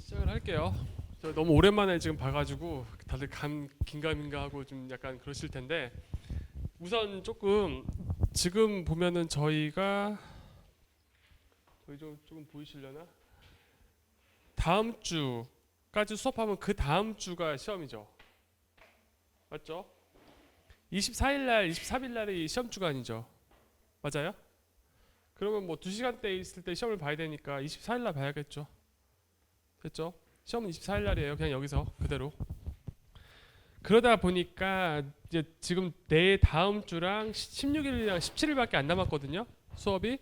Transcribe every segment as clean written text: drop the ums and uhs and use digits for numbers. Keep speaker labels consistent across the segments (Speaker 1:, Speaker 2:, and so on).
Speaker 1: 시작을 할게요. 저 너무 오랜만에 지금 봐가지고 다들 긴가민가하고 좀 약간 그러실 텐데 우선 조금 지금 보면은 저희 조금 보이시려나? 다음 주까지 수업하면 그 다음 주가 시험이죠. 맞죠? 24일 날, 23일 날이 시험 주간이죠. 맞아요? 그러면 뭐 2시간대 있을 때 시험을 봐야 되니까 24일 날 봐야겠죠. 됐죠? 시험은 24일 날이에요. 그냥 여기서 그대로. 그러다 보니까 이제 지금 내 다음 주랑 16일이랑 17일밖에 안 남았거든요. 수업이.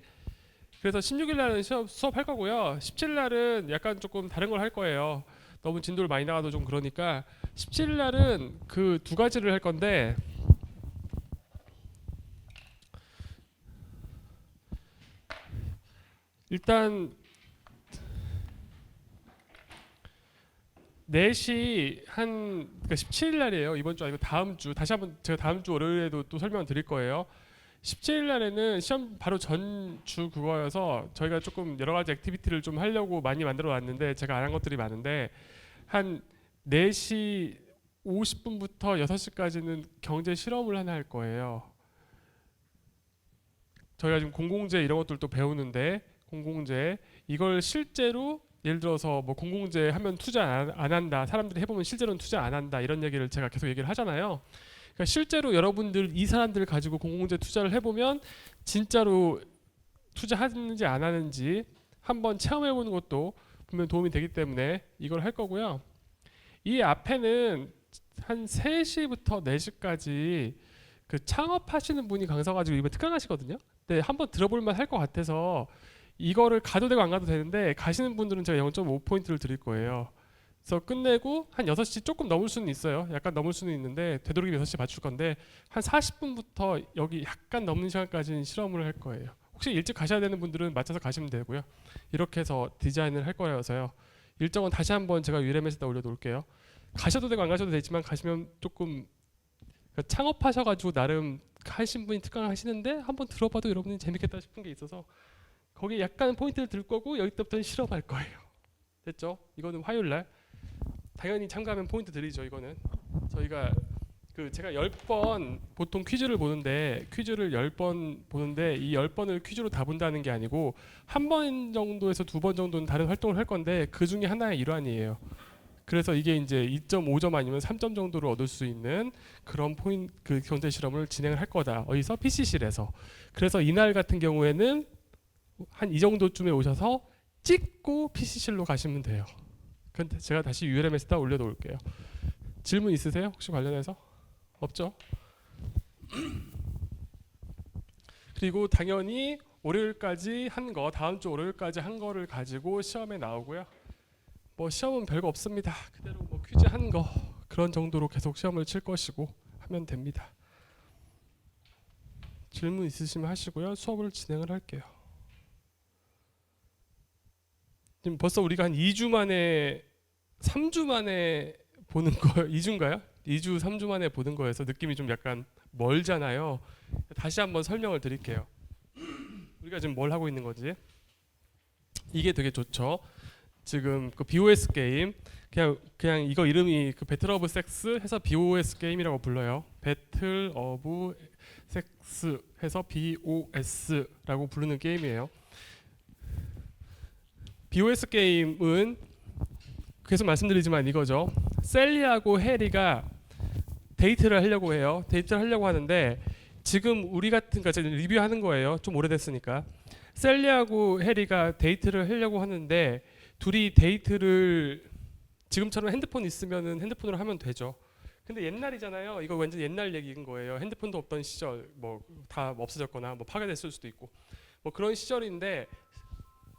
Speaker 1: 그래서 16일 날은 수업할 거고요. 17일 날은 약간 조금 다른 걸 할 거예요. 너무 진도를 많이 나가도 좀 그러니까 17일 날은 그 두 가지를 할 건데 일단 4시 그러니까 17일 날이에요. 이번 주 아니고 다음 주. 다시 한번 제가 다음 주 월요일에도 또 설명을 드릴 거예요. 17일 날에는 시험 바로 전 주 그거여서 저희가 조금 여러 가지 액티비티를 좀 하려고 많이 만들어 놨는데 제가 안 한 것들이 많은데 한 4시 50분부터 6시까지는 경제 실험을 하나 할 거예요. 저희가 지금 공공재 이런 것들도 배우는데 공공재 이걸 실제로 예를 들어서 뭐 공공재 하면 투자 안 한다. 사람들이 해보면 실제로는 투자 안 한다. 이런 얘기를 제가 계속 얘기를 하잖아요. 그러니까 실제로 여러분들 이 사람들을 가지고 공공재 투자를 해보면 진짜로 투자하는지 안 하는지 한번 체험해보는 것도 분명 도움이 되기 때문에 이걸 할 거고요. 이 앞에는 한 3시부터 4시까지 그 창업하시는 분이 강사 가지고 이번 특강하시거든요. 근데 한번 들어볼만 할 것 같아서 이거를 가도 되고 안 가도 되는데 가시는 분들은 제가 0.5포인트를 드릴 거예요. 그래서 끝내고 한 6시 조금 넘을 수는 있어요. 약간 넘을 수는 있는데 되도록이면 6시 맞출 건데 한 40분부터 여기 약간 넘는 시간까지는 실험을 할 거예요. 혹시 일찍 가셔야 되는 분들은 맞춰서 가시면 되고요. 이렇게 해서 디자인을 할 거여서요. 일정은 다시 한번 제가 유레메스에다 올려놓을게요. 가셔도 되고 안 가셔도 되지만 가시면 조금 그러니까 창업하셔가지고 나름 하신 분이 특강을 하시는데 한번 들어봐도 여러분이 재밌겠다 싶은 게 있어서 거기 약간 포인트를 들 거고 여기 때부터는 실험할 거예요. 됐죠? 이거는 화요일 날 당연히 참가하면 포인트 드리죠. 이거는 저희가 제가 10번 보통 퀴즈를 보는데 퀴즈를 10번 보는데 이 10번을 퀴즈로 다 본다는 게 아니고 한 번 정도에서 2번 정도는 다른 활동을 할 건데 그 중에 하나의 일환이에요. 그래서 이게 이제 2.5점 아니면 3점 정도를 얻을 수 있는 그런 그 경제 실험을 진행을 할 거다. 어디서? PC실에서. 그래서 이날 같은 경우에는 한 이 정도쯤에 오셔서 찍고 PC실로 가시면 돼요. 근데 제가 다시 ULM에다 올려놓을게요. 질문 있으세요? 혹시 관련해서? 없죠? 그리고 당연히 월요일까지 한 거, 다음 주 월요일까지 한 거를 가지고 시험에 나오고요. 뭐 시험은 별거 없습니다. 그대로 뭐 퀴즈 한 거 그런 정도로 계속 시험을 칠 것이고 하면 됩니다. 질문 있으시면 하시고요. 수업을 진행을 할게요. 지금 벌써 우리가 한 2주 만에 3주 만에 보는 거 2주인가요? 2주 3주 만에 보는 거여서 느낌이 좀 약간 멀잖아요. 다시 한번 설명을 드릴게요. 우리가 지금 뭘 하고 있는 거지? 이게 되게 좋죠. 지금 그 BOS 게임 그냥 이거 이름이 그 배틀 오브 섹스 해서 BOS 게임이라고 불러요. 배틀 오브 섹스 해서 BOS라고 부르는 게임이에요. BOS 게임은 계속 말씀드리지만 이거죠. 셀리하고 해리가 데이트를 하려고 해요. 데이트를 하려고 하는데 지금 우리 같은 그러니까 리뷰하는 거예요. 좀 오래됐으니까. 셀리하고 해리가 데이트를 하려고 하는데 둘이 데이트를 지금처럼 핸드폰 있으면은 핸드폰으로 하면 되죠. 근데 옛날이잖아요. 이거 완전 옛날 얘기인 거예요. 핸드폰도 없던 시절 뭐 다 없어졌거나 뭐 파괴됐을 수도 있고 뭐 그런 시절인데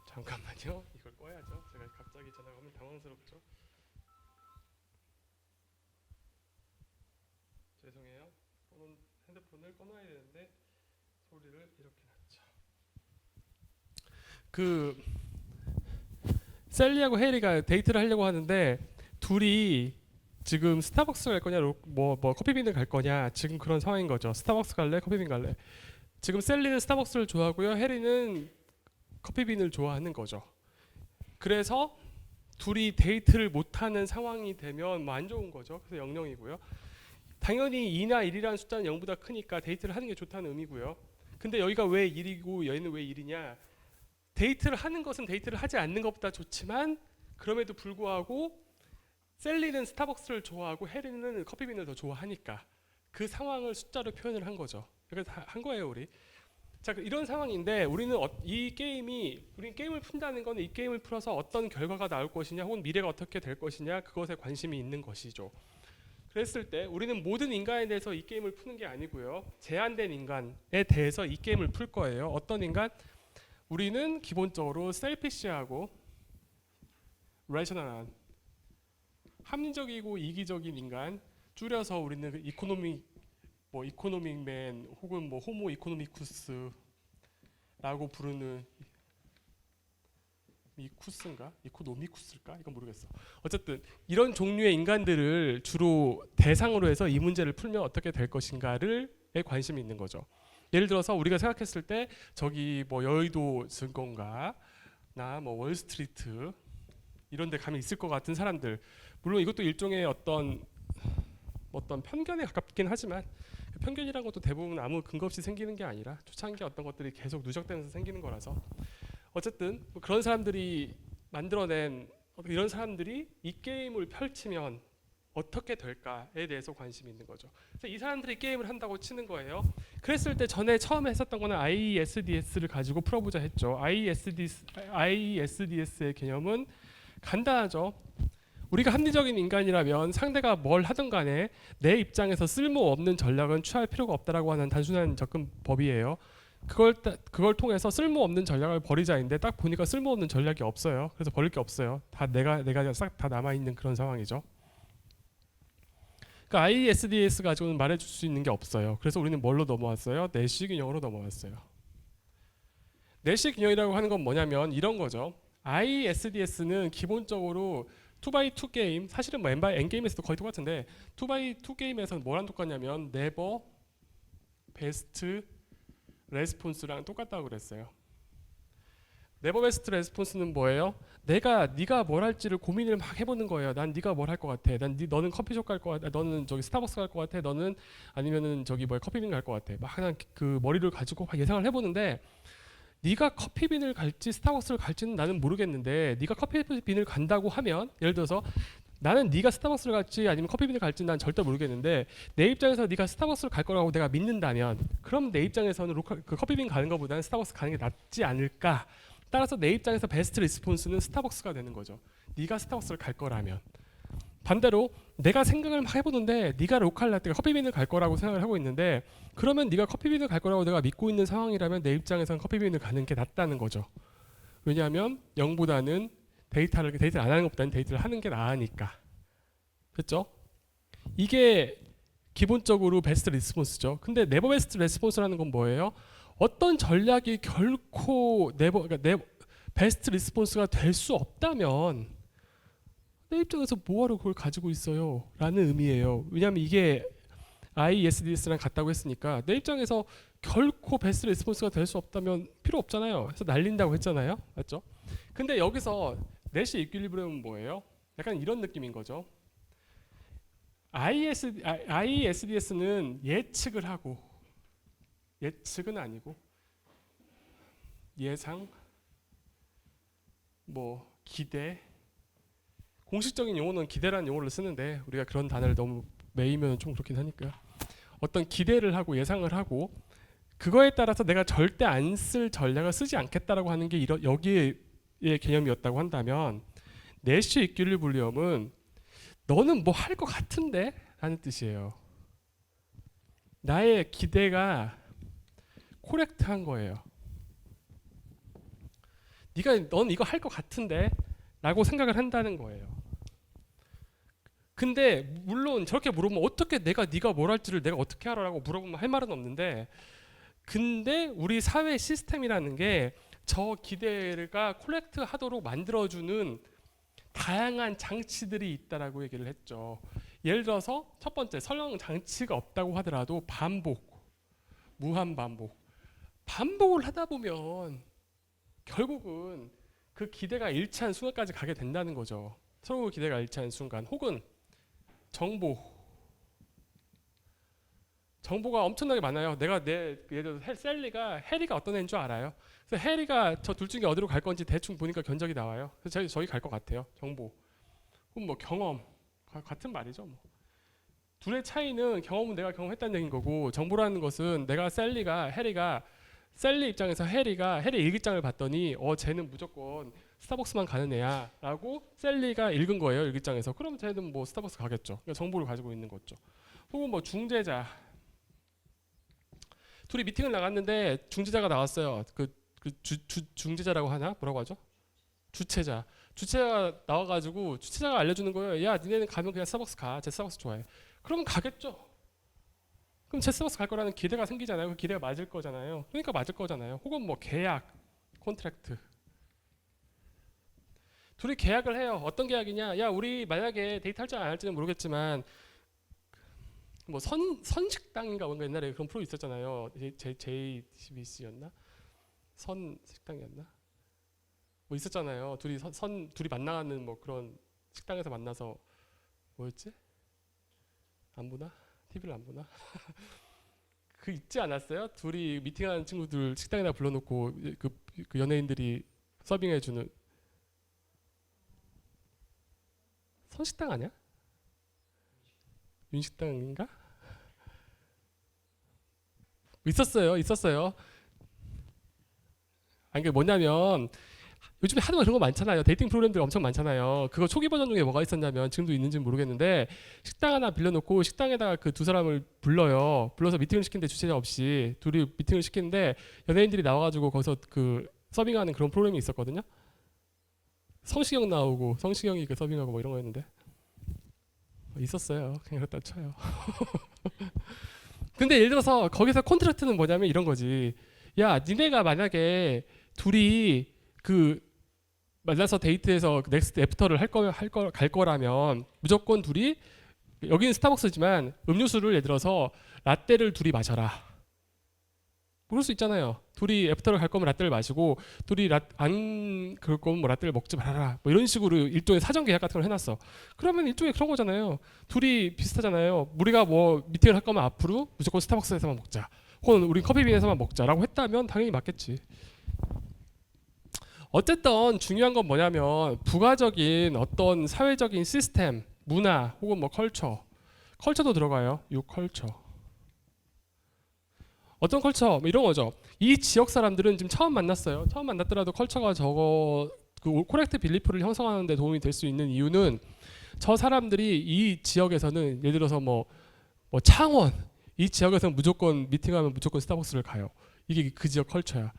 Speaker 1: 잠깐만요. 이걸 꺼야죠. 제가 갑자기 전화가 오면 당황스럽죠. 죄송해요. 핸드폰을 꺼놔야 되는데 소리를 이렇게 놨죠. 그 셀리하고 해리가 데이트를 하려고 하는데 둘이 지금 스타벅스 갈 거냐 뭐 커피빈을 갈 거냐 지금 그런 상황인 거죠. 스타벅스 갈래 커피빈 갈래. 지금 셀리는 스타벅스를 좋아하고요. 해리는 커피빈을 좋아하는 거죠. 그래서 둘이 데이트를 못하는 상황이 되면 뭐 안 좋은 거죠. 그래서 0,0이고요. 당연히 2나 1이라는 숫자는 0보다 크니까 데이트를 하는 게 좋다는 의미고요. 근데 여기가 왜 1이고 여기는 왜 1이냐? 데이트를 하는 것은 데이트를 하지 않는 것보다 좋지만 그럼에도 불구하고 셀리는 스타벅스를 좋아하고 해리는 커피빈을 더 좋아하니까 그 상황을 숫자로 표현을 한 거죠. 그래서 한 거예요, 우리. 자, 이런 상황인데 우리는 우리는 게임을 푼다는 건 이 게임을 풀어서 어떤 결과가 나올 것이냐 혹은 미래가 어떻게 될 것이냐 그것에 관심이 있는 것이죠. 그랬을 때 우리는 모든 인간에 대해서 이 게임을 푸는 게 아니고요. 제한된 인간에 대해서 이 게임을 풀 거예요. 어떤 인간? 우리는 기본적으로 셀피시하고 레셔널한 합리적이고 이기적인 인간, 줄여서 우리는 그 이코노믹맨 혹은 뭐 호모 이코노미쿠스라고 부르는 미쿠스인가? 이코노미쿠스일까? 이건 모르겠어. 어쨌든 이런 종류의 인간들을 주로 대상으로 해서 이 문제를 풀면 어떻게 될 것인가를 관심이 있는 거죠. 예를 들어서 우리가 생각했을 때 저기 뭐 여의도 증권가 나 뭐 월스트리트 이런 데 가면 있을 것 같은 사람들, 물론 이것도 일종의 어떤 편견에 가깝긴 하지만 편견이란 것도 대부분 아무 근거 없이 생기는 게 아니라 초창기 어떤 것들이 계속 누적되면서 생기는 거라서 어쨌든 뭐 그런 사람들이 만들어낸 이런 사람들이 이 게임을 펼치면 어떻게 될까에 대해서 관심이 있는 거죠. 그래서 이 사람들이 게임을 한다고 치는 거예요. 그랬을 때 전에 처음에 했었던 거는 ISDS를 가지고 풀어보자 했죠. ISDS의 개념은 간단하죠. 우리가 합리적인 인간이라면 상대가 뭘 하든 간에 내 입장에서 쓸모없는 전략은 취할 필요가 없다라고 하는 단순한 접근법이에요. 그걸 통해서 쓸모없는 전략을 버리자인데 딱 보니까 쓸모없는 전략이 없어요. 그래서 버릴 게 없어요. 다 내가 싹 다 남아 있는 그런 상황이죠. 그러니까 ISDS 가지고는 말해줄 수 있는 게 없어요. 그래서 우리는 뭘로 넘어왔어요? 내시 균형으로 넘어왔어요. 내시 균형이라고 하는 건 뭐냐면 이런 거죠. ISDS는 기본적으로 2x2 게임, 사실은 뭐 N게임에서도 거의 똑같은데 2x2 게임에서는 뭐랑 똑같냐면 네버 베스트 레스폰스랑 똑같다고 그랬어요. 네버 베스트 레스폰스는 뭐예요? 네가 뭘 할지를 고민을 막 해보는 거예요. 난 네가 뭘 할 것 같아. 너는 커피숍 갈 것 같아. 너는 저기 스타벅스 갈 것 같아. 너는 아니면은 저기 뭐 커피빈 갈 것 같아. 막 그냥 그 머리를 가지고 막 예상을 해보는데 네가 커피빈을 갈지 스타벅스를 갈지는 나는 모르겠는데 네가 커피빈을 간다고 하면 예를 들어서 나는 네가 스타벅스를 갈지 아니면 커피빈을 갈지 난 절대 모르겠는데 내 입장에서 네가 스타벅스를 갈 거라고 내가 믿는다면 그럼 내 입장에서는 그 커피빈 가는 것보다는 스타벅스 가는 게 낫지 않을까. 따라서 내 입장에서 베스트 리스폰스는 스타벅스가 되는 거죠. 네가 스타벅스를 갈 거라면. 반대로 내가 생각을 막 해보는데 네가 로컬 라떼가 커피빈을 갈 거라고 생각을 하고 있는데 그러면 네가 커피빈을 갈 거라고 내가 믿고 있는 상황이라면 내 입장에서는 커피빈을 가는 게 낫다는 거죠. 왜냐하면 0보다는 데이트를 안 하는 것보다는 데이트를 하는 게 나으니까. 그렇죠? 이게 기본적으로 베스트 리스폰스죠. 근데 네버 베스트 레스폰스라는 건 뭐예요? 어떤 전략이 결코 베스트 리스폰스가 될 수 없다면 내 입장에서 뭐하러 그걸 가지고 있어요? 라는 의미예요. 왜냐하면 이게 ISDS랑 같다고 했으니까 내 입장에서 결코 베스트 리스폰스가 될 수 없다면 필요 없잖아요. 그래서 날린다고 했잖아요. 맞죠? 근데 여기서 내시 이퀄리브리엄은 뭐예요? 약간 이런 느낌인 거죠. ISDS는 예측을 하고 예측은 아니고 예상 뭐 기대 공식적인 용어는 기대라는 용어를 쓰는데 우리가 그런 단어를 너무 매이면 좀 그렇긴 하니까 어떤 기대를 하고 예상을 하고 그거에 따라서 내가 절대 안 쓸 전략을 쓰지 않겠다라고 하는 게 여기의 개념이었다고 한다면 내시 이퀄리브리엄은 너는 뭐 할 것 같은데? 라는 뜻이에요. 나의 기대가 코렉트한 거예요. 넌 이거 할 것 같은데? 라고 생각을 한다는 거예요. 근데 물론 저렇게 물어보면 어떻게 네가 뭘 할지를 내가 어떻게 알아라고 물어보면 할 말은 없는데 근데 우리 사회 시스템이라는 게 저 기대가 콜렉트 하도록 만들어주는 다양한 장치들이 있다라고 얘기를 했죠. 예를 들어서 첫 번째 설령 장치가 없다고 하더라도 무한 반복을 하다 보면 결국은 그 기대가 일치한 순간까지 가게 된다는 거죠. 서로 기대가 일치한 순간. 혹은 정보가 엄청나게 많아요. 내가 예를 들어 셀리가 해리가 어떤 애인 줄 알아요. 그래서 해리가 저 둘 중에 어디로 갈 건지 대충 보니까 견적이 나와요. 그래서 저기 갈 것 같아요. 정보. 그럼 뭐 경험 같은 말이죠. 뭐. 둘의 차이는 경험은 내가 경험했다는 얘기인 거고 정보라는 것은 내가 해리가 셀리 입장에서 해리 일기장을 봤더니 쟤는 무조건 스타벅스만 가는 애야 라고 셀리가 읽은 거예요. 일기장에서. 그럼 쟤는 뭐 스타벅스 가겠죠. 그러니까 정보를 가지고 있는 거죠. 혹은 뭐 중재자. 둘이 미팅을 나갔는데 중재자가 나왔어요. 중재자라고 하나? 뭐라고 하죠? 주체자가 나와가지고 주체자가 알려주는 거예요. 야, 니네는 가면 그냥 스타벅스 가. 쟤 스타벅스 좋아해. 그러면 가겠죠. 그럼 쟤 스타벅스 갈 거라는 기대가 생기잖아요. 그 기대가 맞을 거잖아요. 그러니까 맞을 거잖아요. 혹은 뭐 계약, 콘트랙트. 둘이 계약을 해요. 어떤 계약이냐? 야, 우리 만약에 데이트할지 안 할지는 모르겠지만 뭐 선식당인가 뭔가 옛날에 그런 프로 있었잖아요. JTBC였나? 선식당이었나? 뭐 있었잖아요. 둘이 만나는 뭐 그런 식당에서 만나서 뭐였지? 안 보나? TV를 안 보나? 그 있지 않았어요? 둘이 미팅하는 친구들 식당에다 불러놓고 그 연예인들이 서빙해주는 선식당 아니야? 윤식당인가? 있었어요. 아니 이게 뭐냐면 요즘에 하도 그런 거 많잖아요. 데이팅 프로그램들 엄청 많잖아요. 그거 초기 버전 중에 뭐가 있었냐면 지금도 있는지 모르겠는데 식당 하나 빌려놓고 식당에다가 그 두 사람을 불러서 미팅을 시키는데 주최자 없이 둘이 미팅을 시키는데 연예인들이 나와가지고 거기서 그 서빙하는 그런 프로그램이 있었거든요. 성시경 나오고 성시경이 그 서빙하고 뭐 이런 거였는데 있었어요. 그냥 그렇다 쳐요. 근데 예를 들어서 거기서 콘트랙트는 뭐냐면 이런 거지. 야, 니네가 만약에 둘이 그 만나서 데이트해서 넥스트 애프터를 갈 거라면 무조건 둘이 여기는 스타벅스지만 음료수를 예를 들어서 라떼를 둘이 마셔라. 그럴 수 있잖아요. 둘이 애프터를 갈 거면 라떼를 마시고 둘이 안 그럴 거면 뭐 라떼를 먹지 말아라. 뭐 이런 식으로 일종의 사전 계약 같은 걸 해놨어. 그러면 일종의 그런 거잖아요. 둘이 비슷하잖아요. 우리가 뭐 미팅을 할 거면 앞으로 무조건 스타벅스에서만 먹자. 혹은 우리 커피빈에서만 먹자라고 했다면 당연히 맞겠지. 어쨌든 중요한 건 뭐냐면 부가적인 어떤 사회적인 시스템, 문화 혹은 뭐 컬처도 들어가요. 컬처. 어떤 컬처? 뭐 이런 거죠. 이 지역 사람들은 지금 처음 만났어요. 처음 만났더라도 컬처가 그 코렉트 빌리프를 형성하는 데 도움이 될 수 있는 이유는 저 사람들이 이 지역에서는 예를 들어서 뭐 창원 이 지역에서는 무조건 미팅하면 무조건 스타벅스를 가요. 이게 그 지역 컬처야.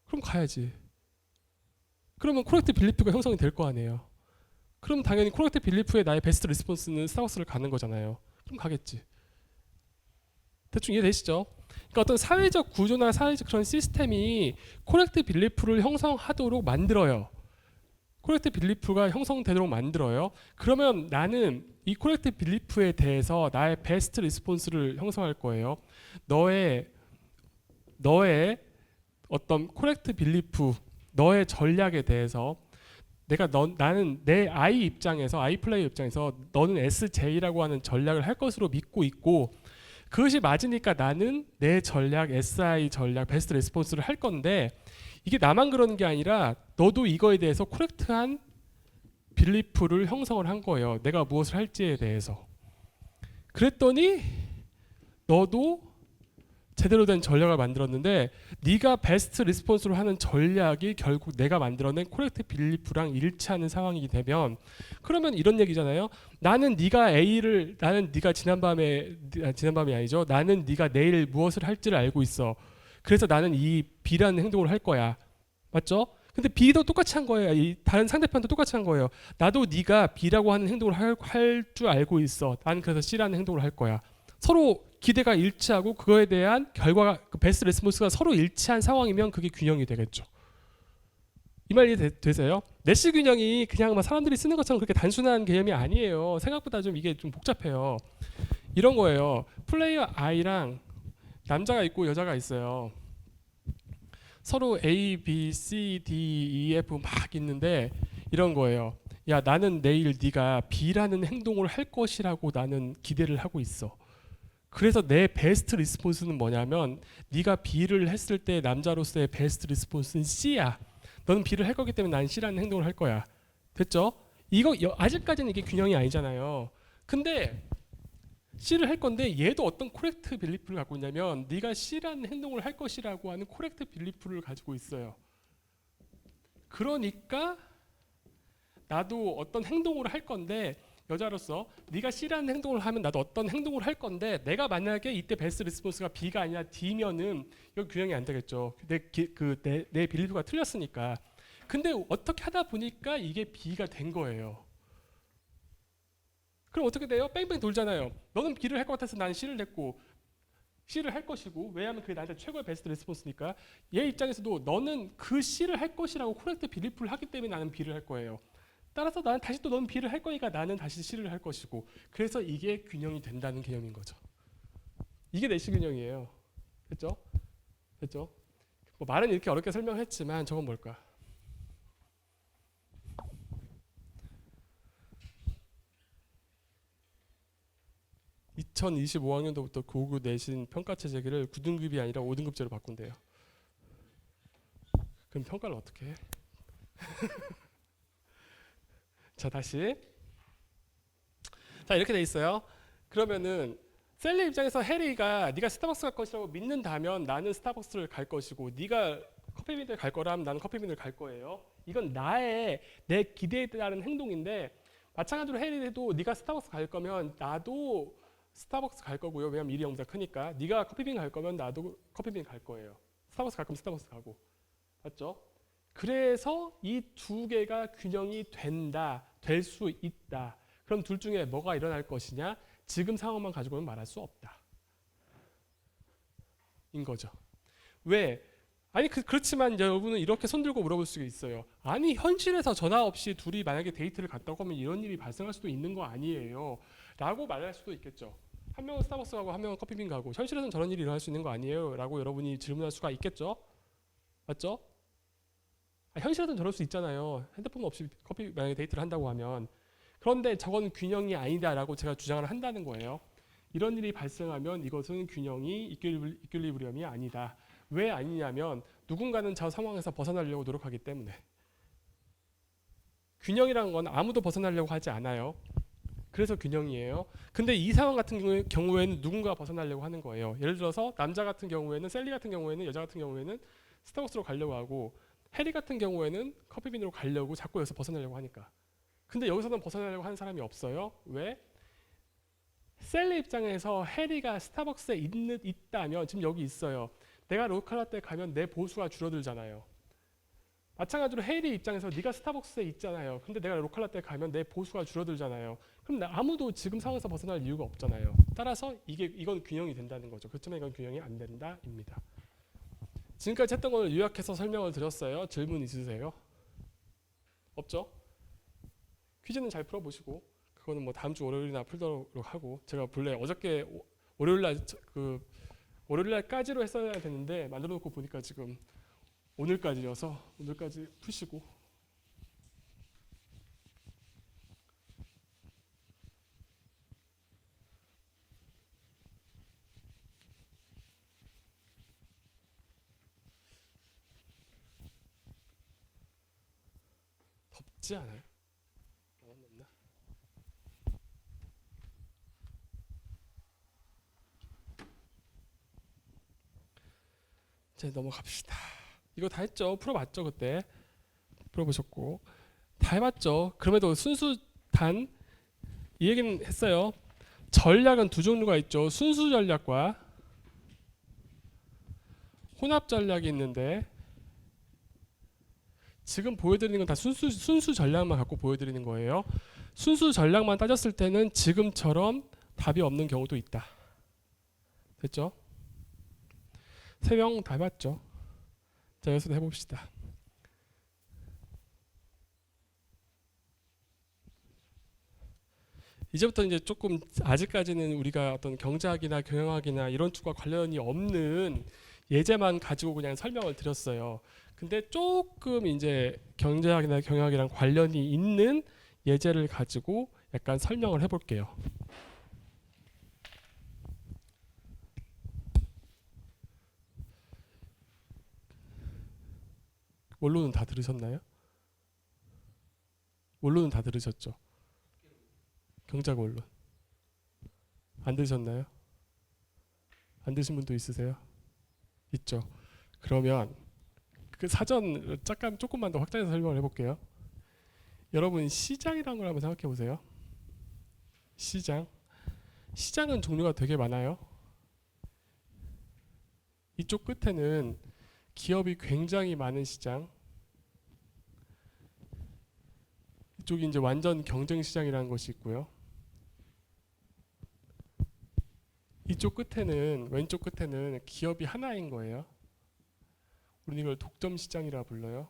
Speaker 1: 그럼 가야지. 그러면 코렉트 빌리프가 형성이 될 거 아니에요. 그럼 당연히 코렉트 빌리프의 나의 베스트 리스폰스는 스타벅스를 가는 거잖아요. 그럼 가겠지. 대충 이해되시죠? 그러니까 어떤 사회적 구조나 사회적 그런 시스템이 코렉트 빌리프를 형성하도록 만들어요. 코렉트 빌리프가 형성되도록 만들어요. 그러면 나는 이 코렉트 빌리프에 대해서 나의 베스트 리스폰스를 형성할 거예요. 너의 어떤 코렉트 빌리프, 너의 전략에 대해서 나는 내 아이 플레이어 입장에서 너는 SJ라고 하는 전략을 할 것으로 믿고 있고 그것이 맞으니까 나는 내 전략, SI 전략, 베스트 레스폰스를 할 건데 이게 나만 그러는 게 아니라 너도 이거에 대해서 코렉트한 빌리프를 형성을 한 거예요. 내가 무엇을 할지에 대해서. 그랬더니 너도 제대로 된 전략을 만들었는데 네가 베스트 리스폰스로 하는 전략이 결국 내가 만들어낸 코렉트 빌리프랑 일치하는 상황이 되면 그러면 이런 얘기잖아요. 나는 네가 지난밤이 아니죠. 나는 네가 내일 무엇을 할지를 알고 있어. 그래서 나는 이 B라는 행동을 할 거야. 맞죠? 근데 B도 똑같이 한 거예요. 이 다른 상대편도 똑같이 한 거예요. 나도 네가 B라고 하는 행동을 할 줄 알고 있어. 나는 그래서 C라는 행동을 할 거야. 서로 기대가 일치하고 그거에 대한 결과가 베스트 레스폰스가 서로 일치한 상황이면 그게 균형이 되겠죠. 이 말 이해되세요? 내시 균형이 그냥 막 사람들이 쓰는 것처럼 그렇게 단순한 개념이 아니에요. 생각보다 이게 좀 복잡해요. 이런 거예요. 플레이어 I랑 남자가 있고 여자가 있어요. 서로 A, B, C, D, E, F 막 있는데 이런 거예요. 야, 나는 내일 네가 B라는 행동을 할 것이라고 나는 기대를 하고 있어. 그래서 내 베스트 리스폰스는 뭐냐면 네가 B를 했을 때 남자로서의 베스트 리스폰스는 C야. 너는 B를 할 거기 때문에 난 C라는 행동을 할 거야. 됐죠? 이거 아직까지는 이게 균형이 아니잖아요. 근데 C를 할 건데 얘도 어떤 코렉트 빌리프를 갖고 있냐면 네가 C라는 행동을 할 것이라고 하는 코렉트 빌리프를 가지고 있어요. 그러니까 나도 어떤 행동을 할 건데 여자로서 네가 C라는 행동을 하면 나도 어떤 행동을 할 건데 내가 만약에 이때 베스트 리스폰스가 B가 아니라 D면은 이거 균형이 안 되겠죠. 내 빌리프가 틀렸으니까. 근데 어떻게 하다 보니까 이게 B가 된 거예요. 그럼 어떻게 돼요? 뺑뺑 돌잖아요. 너는 B를 할 것 같아서 나는 C를 냈고 C를 할 것이고 왜냐하면 그게 나한테 최고의 베스트 레스폰스니까 얘 입장에서도 너는 그 C를 할 것이라고 코렉트 빌리프를 하기 때문에 나는 B를 할 거예요. 따라서 나는 다시 또 너는 B를 할 거니까 나는 다시 C를 할 것이고 그래서 이게 균형이 된다는 개념인 거죠. 이게 내시 균형이에요. 됐죠? 됐죠? 뭐 말은 이렇게 어렵게 설명했지만 저건 뭘까? 2025학년도부터 고교 내신 평가 체제를 9등급이 아니라 5등급제로 바꾼대요. 그럼 평가를 어떻게 해? 자, 다시. 자, 이렇게 돼 있어요. 그러면은 셀리 입장에서 해리가 네가 스타벅스 갈 것이라고 믿는다면 나는 스타벅스를 갈 것이고 네가 커피빈을 갈 거라면 나는 커피빈을 갈 거예요. 이건 내 기대에 따른 행동인데 마찬가지로 해리도 네가 스타벅스 갈 거면 나도 스타벅스 갈 거고요. 왜냐면 일이 영자 크니까. 네가 커피빈 갈 거면 나도 커피빈 갈 거예요. 스타벅스 갈 거면 스타벅스 가고. 맞죠? 그래서 이 두 개가 균형이 된다. 될 수 있다. 그럼 둘 중에 뭐가 일어날 것이냐? 지금 상황만 가지고는 말할 수 없다. 인 거죠. 왜? 아니 그렇지만 여러분은 이렇게 손들고 물어볼 수 있어요. 아니 현실에서 전화 없이 둘이 만약에 데이트를 갔다고 하면 이런 일이 발생할 수도 있는 거 아니에요. 라고 말할 수도 있겠죠. 한 명은 스타벅스 가고 한 명은 커피빈 가고 현실에서는 저런 일이 일어날 수 있는 거 아니에요. 라고 여러분이 질문할 수가 있겠죠. 맞죠? 현실에서는 저럴 수 있잖아요. 핸드폰 없이 커피 만약에 데이트를 한다고 하면. 그런데 저건 균형이 아니다라고 제가 주장을 한다는 거예요. 이런 일이 발생하면 이것은 균형이 이퀄리브리엄이 아니다. 왜 아니냐면 누군가는 저 상황에서 벗어나려고 노력하기 때문에. 균형이라는 건 아무도 벗어나려고 하지 않아요. 그래서 균형이에요. 근데 이 상황 같은 경우에는 누군가 벗어나려고 하는 거예요. 예를 들어서 남자 같은 경우에는 셀리 같은 경우에는 여자 같은 경우에는 스타벅스로 가려고 하고 해리 같은 경우에는 커피빈으로 가려고 자꾸 여기서 벗어나려고 하니까. 근데 여기서는 벗어나려고 하는 사람이 없어요. 왜? 셀리 입장에서 해리가 스타벅스에 있다면 지금 여기 있어요. 내가 로컬라떼 가면 내 보수가 줄어들잖아요. 마찬가지로 해리 입장에서 네가 스타벅스에 있잖아요. 근데 내가 로컬라떼 가면 내 보수가 줄어들잖아요. 그럼 아무도 지금 상황에서 벗어날 이유가 없잖아요. 따라서 이건 균형이 된다는 거죠. 그렇지만 이건 균형이 안 된다입니다. 지금까지 했던 걸 요약해서 설명을 드렸어요. 질문 있으세요? 없죠? 퀴즈는 잘 풀어보시고 그거는 뭐 다음 주 월요일이나 풀도록 하고 제가 본래 어저께 월요일날까지로 했어야 되는데 만들어 놓고 보니까 지금 오늘까지여서 오늘까지 푸시고 덥지 않아요? 나만 덥나? 이제 넘어갑시다. 이거 다 했죠? 풀어봤죠 그때? 풀어보셨고 다 해봤죠? 그럼에도 순수 단 이 얘기는 했어요. 전략은 두 종류가 있죠. 순수 전략과 혼합 전략이 있는데 지금 보여드리는 건 다 순수 전략만 갖고 보여드리는 거예요. 순수 전략만 따졌을 때는 지금처럼 답이 없는 경우도 있다. 됐죠? 세 명 다 해봤죠? 자, 여기서도 해봅시다. 이제부터 이제 조금 아직까지는 우리가 어떤 경제학이나 경영학이나 이런 쪽과 관련이 없는 예제만 가지고 그냥 설명을 드렸어요. 근데 조금 이제 경제학이나 경영학이랑 관련이 있는 예제를 가지고 약간 설명을 해볼게요. 원론은 다 들으셨나요? 원론은 다 들으셨죠? 경제학 원론 안 들으셨나요? 안 들으신 분도 있으세요? 있죠. 그러면 그 사전 잠깐 조금만 더 확장해서 설명을 해볼게요. 여러분 시장이라는 걸 한번 생각해 보세요. 시장. 시장은 종류가 되게 많아요. 이쪽 끝에는 기업이 굉장히 많은 시장. 이쪽이 이제 완전 경쟁 시장이라는 것이 있고요. 이쪽 끝에는 왼쪽 끝에는 기업이 하나인 거예요. 우리는 이걸 독점 시장이라 불러요.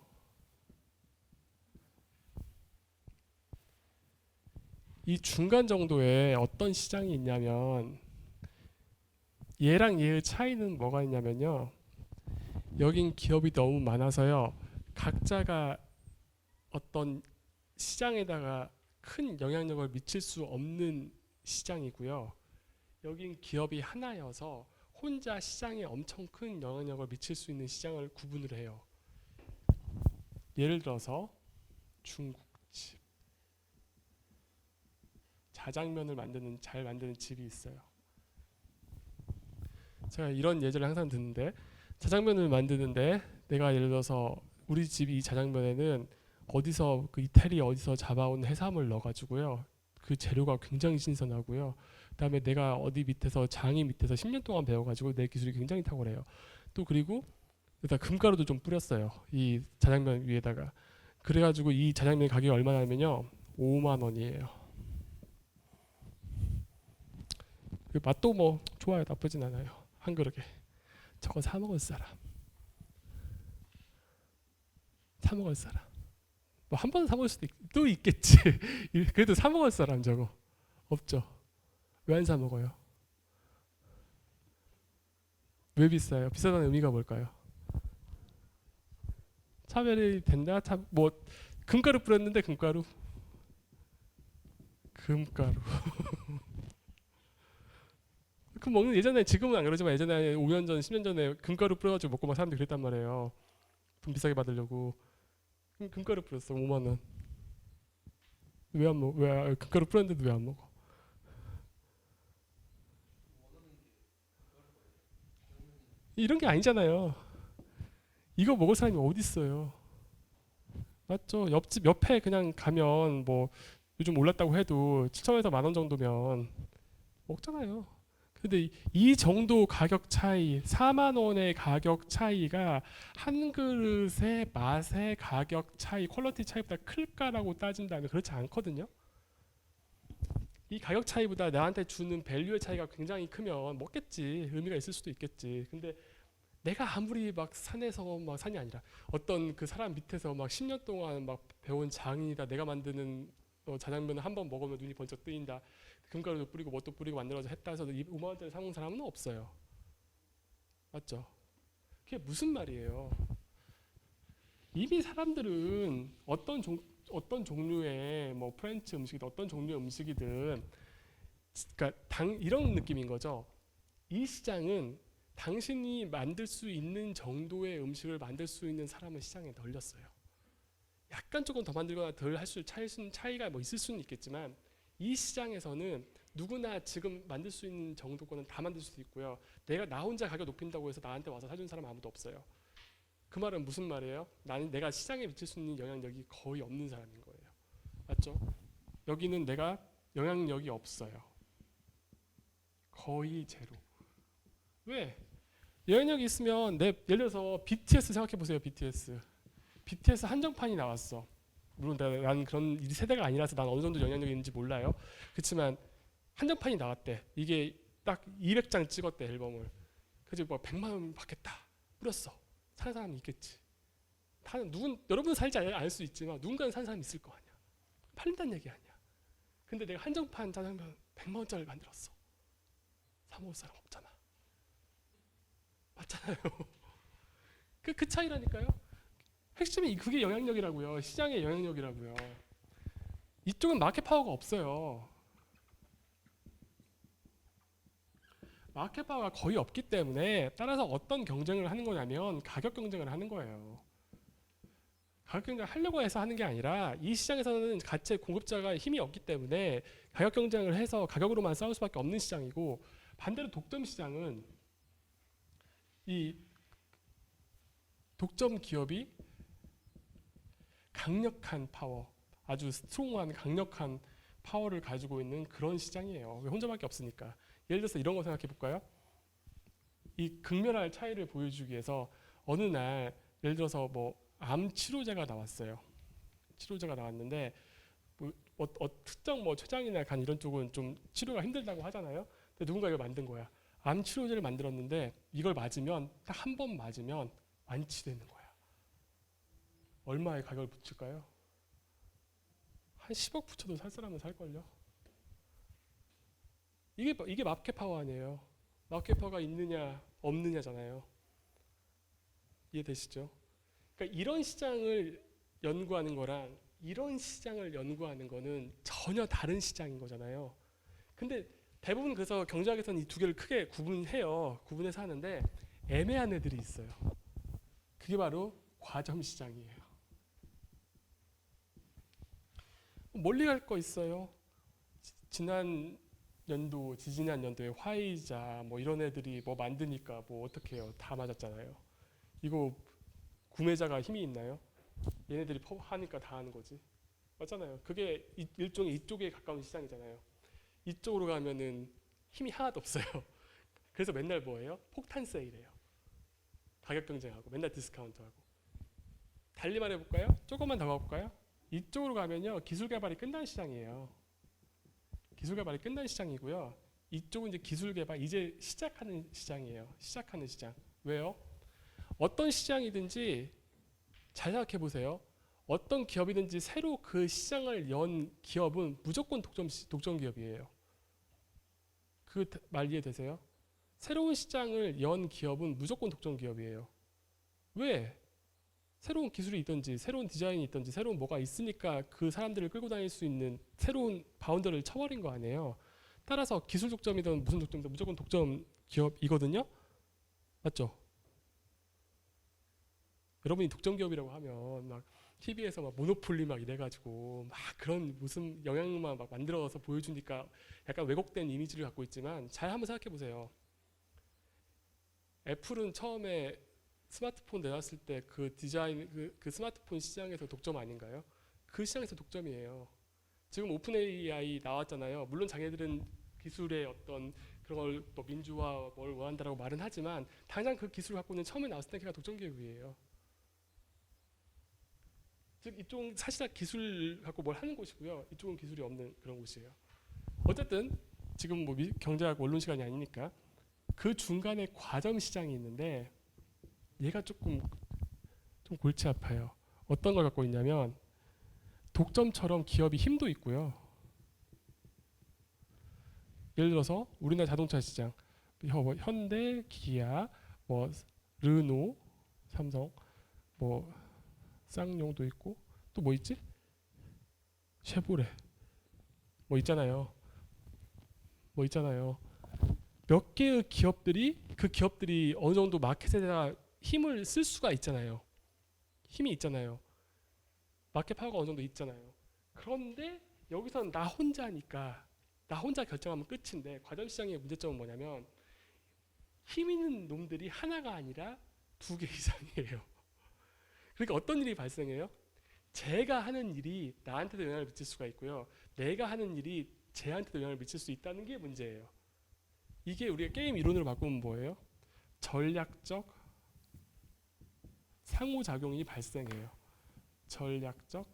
Speaker 1: 이 중간 정도에 어떤 시장이 있냐면 얘랑 얘의 차이는 뭐가 있냐면요. 여긴 기업이 너무 많아서요. 각자가 어떤 시장에다가 큰 영향력을 미칠 수 없는 시장이고요. 여긴 기업이 하나여서 혼자 시장에 엄청 큰 영향력을 미칠 수 있는 시장을 구분을 해요. 예를 들어서 중국집. 자장면을 잘 만드는 집이 있어요. 제가 이런 예제를 항상 듣는데 자장면을 만드는데 내가 예를 들어서 우리 집 이 자장면에는 어디서 그 이태리 어디서 잡아온 해산물 넣어가지고요. 그 재료가 굉장히 신선하고요. 그다음에 내가 어디 밑에서 장이 밑에서 10년 동안 배워가지고 내 기술이 굉장히 탁월해요. 또 그리고 일단 금가루도 좀 뿌렸어요. 이 자장면 위에다가. 그래가지고 이 자장면 가격이 얼마냐면요. 5만 원이에요. 맛도 뭐 좋아요. 나쁘진 않아요. 한 그릇에. 저거 사 먹을 사람. 사 먹을 사람. 뭐 한 번은 사 먹을 수도 또 있겠지. 그래도 사 먹을 사람 저거 없죠. 왜 안 사 먹어요? 왜 비싸요? 비싸다는 의미가 뭘까요? 차별이 된다. 뭐 금가루 뿌렸는데 금가루. 그 먹는 예전에 지금은 안 그러지만 예전에 5년 전, 10년 전에 금가루 뿌려가지고 먹고 막 사람들이 그랬단 말이에요. 돈 비싸게 받으려고. 금가루 뿌렸어 5만 원. 왜 안 먹어? 왜 금가루 뿌렸는데도 왜 안 먹어? 이런 게 아니잖아요. 이거 먹을 사람이 어디 있어요? 맞죠? 옆집 옆에 그냥 가면 뭐 요즘 올랐다고 해도 7천원에서 만 원 정도면 먹잖아요. 근데 이 정도 가격 차이, 4만 원의 가격 차이가 한 그릇의 맛의 가격 차이, 퀄리티 차이보다 클까라고 따진다면 그렇지 않거든요. 이 가격 차이보다 나한테 주는 밸류의 차이가 굉장히 크면 먹겠지. 의미가 있을 수도 있겠지. 근데 내가 아무리 막 산에서 막 산이 아니라 어떤 그 사람 밑에서 막 10년 동안 막 배운 장인이다. 내가 만드는 자장면을 한 번 먹으면 눈이 번쩍 뜨인다. 금가루도 뿌리고 뭣도 뿌리고 만들어서 했다 해서 5만 원짜리 사먹는 사람은 없어요. 맞죠? 그게 무슨 말이에요? 이미 사람들은 어떤 종류의 뭐 프렌치 음식이든 어떤 종류의 음식이든 그러니까 이런 느낌인 거죠. 이 시장은 당신이 만들 수 있는 정도의 음식을 만들 수 있는 사람을 시장에 널렸어요. 약간 조금 더 만들거나 덜 할 수 차이가 뭐 있을 수는 있겠지만 이 시장에서는 누구나 지금 만들 수 있는 정도 거는 다 만들 수 있고요. 나 혼자 가격 높인다고 해서 나한테 와서 사준 사람 아무도 없어요. 그 말은 무슨 말이에요? 내가 시장에 미칠 수 있는 영향력이 거의 없는 사람인 거예요. 맞죠? 여기는 내가 영향력이 없어요. 거의 제로. 왜? 영향력이 있으면 예를 들어서 BTS 생각해 보세요. BTS 한정판이 나왔어. 물론 난 그런 세대가 아니라서 난 어느 정도 영향력이 있는지 몰라요. 그렇지만 한정판이 나왔대. 이게 딱 200장 찍었대 앨범을. 그래서 뭐 100만 원 받겠다. 뿌렸어. 사는 사람이 있겠지. 여러분 살지 않을 수 있지만 누군가는 사는 사람이 있을 거 아니야. 팔린다는 얘기 아니야. 근데 내가 한정판 짜장면 100만 원짜리 만들었어. 사 먹을 사람 없잖아. 맞잖아요. 그 차이라니까요. 핵심이 그게 영향력이라고요. 시장의 영향력이라고요. 이쪽은 마켓 파워가 없어요. 마켓 파워가 거의 없기 때문에 따라서 어떤 경쟁을 하는 거냐면 가격 경쟁을 하는 거예요. 가격 경쟁을 하려고 해서 하는 게 아니라 이 시장에서는 가치 공급자가 힘이 없기 때문에 가격 경쟁을 해서 가격으로만 싸울 수밖에 없는 시장이고, 반대로 독점 시장은 이 독점 기업이 강력한 파워, 아주 스트롱한 강력한 파워를 가지고 있는 그런 시장이에요. 왜 혼자밖에 없으니까. 예를 들어서 이런 거 생각해 볼까요? 이 극렬할 차이를 보여주기 위해서 어느 날 예를 들어서 뭐 암 치료제가 나왔어요. 치료제가 나왔는데 특정 뭐 췌장이나 간 이런 쪽은 좀 치료가 힘들다고 하잖아요. 근데 누군가 이걸 만든 거야. 암 치료제를 만들었는데 이걸 맞으면 딱 한 번 맞으면 완치되는 거야. 얼마의 가격을 붙일까요? 한 10억 붙여도 살 사람은 살걸요. 이게 마켓 파워 아니에요. 마켓 파워가 있느냐 없느냐잖아요. 이해되시죠? 그러니까 이런 시장을 연구하는 거랑 이런 시장을 연구하는 거는 전혀 다른 시장인 거잖아요. 근데 대부분 그래서 경제학에서는 이 두 개를 크게 구분해요. 구분해서 하는데 애매한 애들이 있어요. 그게 바로 과점 시장이에요. 멀리 갈 거 있어요. 지난 연도, 지지난 연도에 화이자 뭐 이런 애들이 뭐 만드니까 뭐 어떡해요. 다 맞았잖아요. 이거 구매자가 힘이 있나요? 얘네들이 하니까 다 하는 거지. 맞잖아요. 그게 일종의 이쪽에 가까운 시장이잖아요. 이쪽으로 가면은 힘이 하나도 없어요. 그래서 맨날 뭐예요? 폭탄 세일해요. 가격 경쟁하고 맨날 디스카운트하고. 달리 말해볼까요? 조금만 더 가볼까요? 이쪽으로 가면요 기술 개발이 끝난 시장이에요. 기술 개발이 끝난 시장이고요. 이쪽은 이제 기술 개발 이제 시작하는 시장이에요. 시작하는 시장. 왜요? 어떤 시장이든지 잘 생각해 보세요. 어떤 기업이든지 새로 그 시장을 연 기업은 무조건 독점 기업이에요. 그 말 이해되세요? 새로운 시장을 연 기업은 무조건 독점 기업이에요. 왜? 새로운 기술이 있든지 새로운 디자인이 있든지 새로운 뭐가 있으니까 그 사람들을 끌고 다닐 수 있는 새로운 바운더를 쳐버린 거 아니에요. 따라서 기술 독점이든 무슨 독점이든 무조건 독점 기업이거든요. 맞죠? 여러분이 독점 기업이라고 하면 막 TV에서 막 모노폴리 막 이래가지고 막 그런 무슨 영향만 막 만들어서 보여주니까 약간 왜곡된 이미지를 갖고 있지만 잘 한번 생각해 보세요. 애플은 처음에 스마트폰 내놨을 때 그 디자인 그 스마트폰 시장에서 독점 아닌가요? 그 시장에서 독점이에요. 지금 오픈 AI 나왔잖아요. 물론 자기들은 기술의 어떤 그런 걸 뭐 민주화 뭘 원한다라고 말은 하지만 당장 그 기술을 갖고 있는 처음에 나왔을 때 걔가 독점 기업이에요. 즉 이쪽은 사실상 기술 갖고 뭘 하는 곳이고요. 이쪽은 기술이 없는 그런 곳이에요. 어쨌든 지금 뭐 경제학 원론 시간이 아니니까 그 중간에 과점 시장이 있는데 얘가 조금 좀 골치 아파요. 어떤 걸 갖고 있냐면 독점처럼 기업이 힘도 있고요. 예를 들어서 우리나라 자동차 시장 현대, 기아, 뭐 르노, 삼성, 뭐 쌍용도 있고 또 뭐 있지? 쉐보레 뭐 있잖아요. 뭐 있잖아요. 몇 개의 기업들이 그 기업들이 어느 정도 마켓에다가 힘을 쓸 수가 있잖아요. 힘이 있잖아요. 마켓 파워가 어느 정도 있잖아요. 그런데 여기서는 나 혼자니까 나 혼자 결정하면 끝인데 과점 시장의 문제점은 뭐냐면 힘 있는 놈들이 하나가 아니라 두 개 이상이에요. 그러니까 어떤 일이 발생해요? 제가 하는 일이 나한테도 영향을 미칠 수가 있고요. 내가 하는 일이 쟤한테도 영향을 미칠 수 있다는 게 문제예요. 이게 우리가 게임 이론으로 바꾸면 뭐예요? 전략적 상호작용이 발생해요. 전략적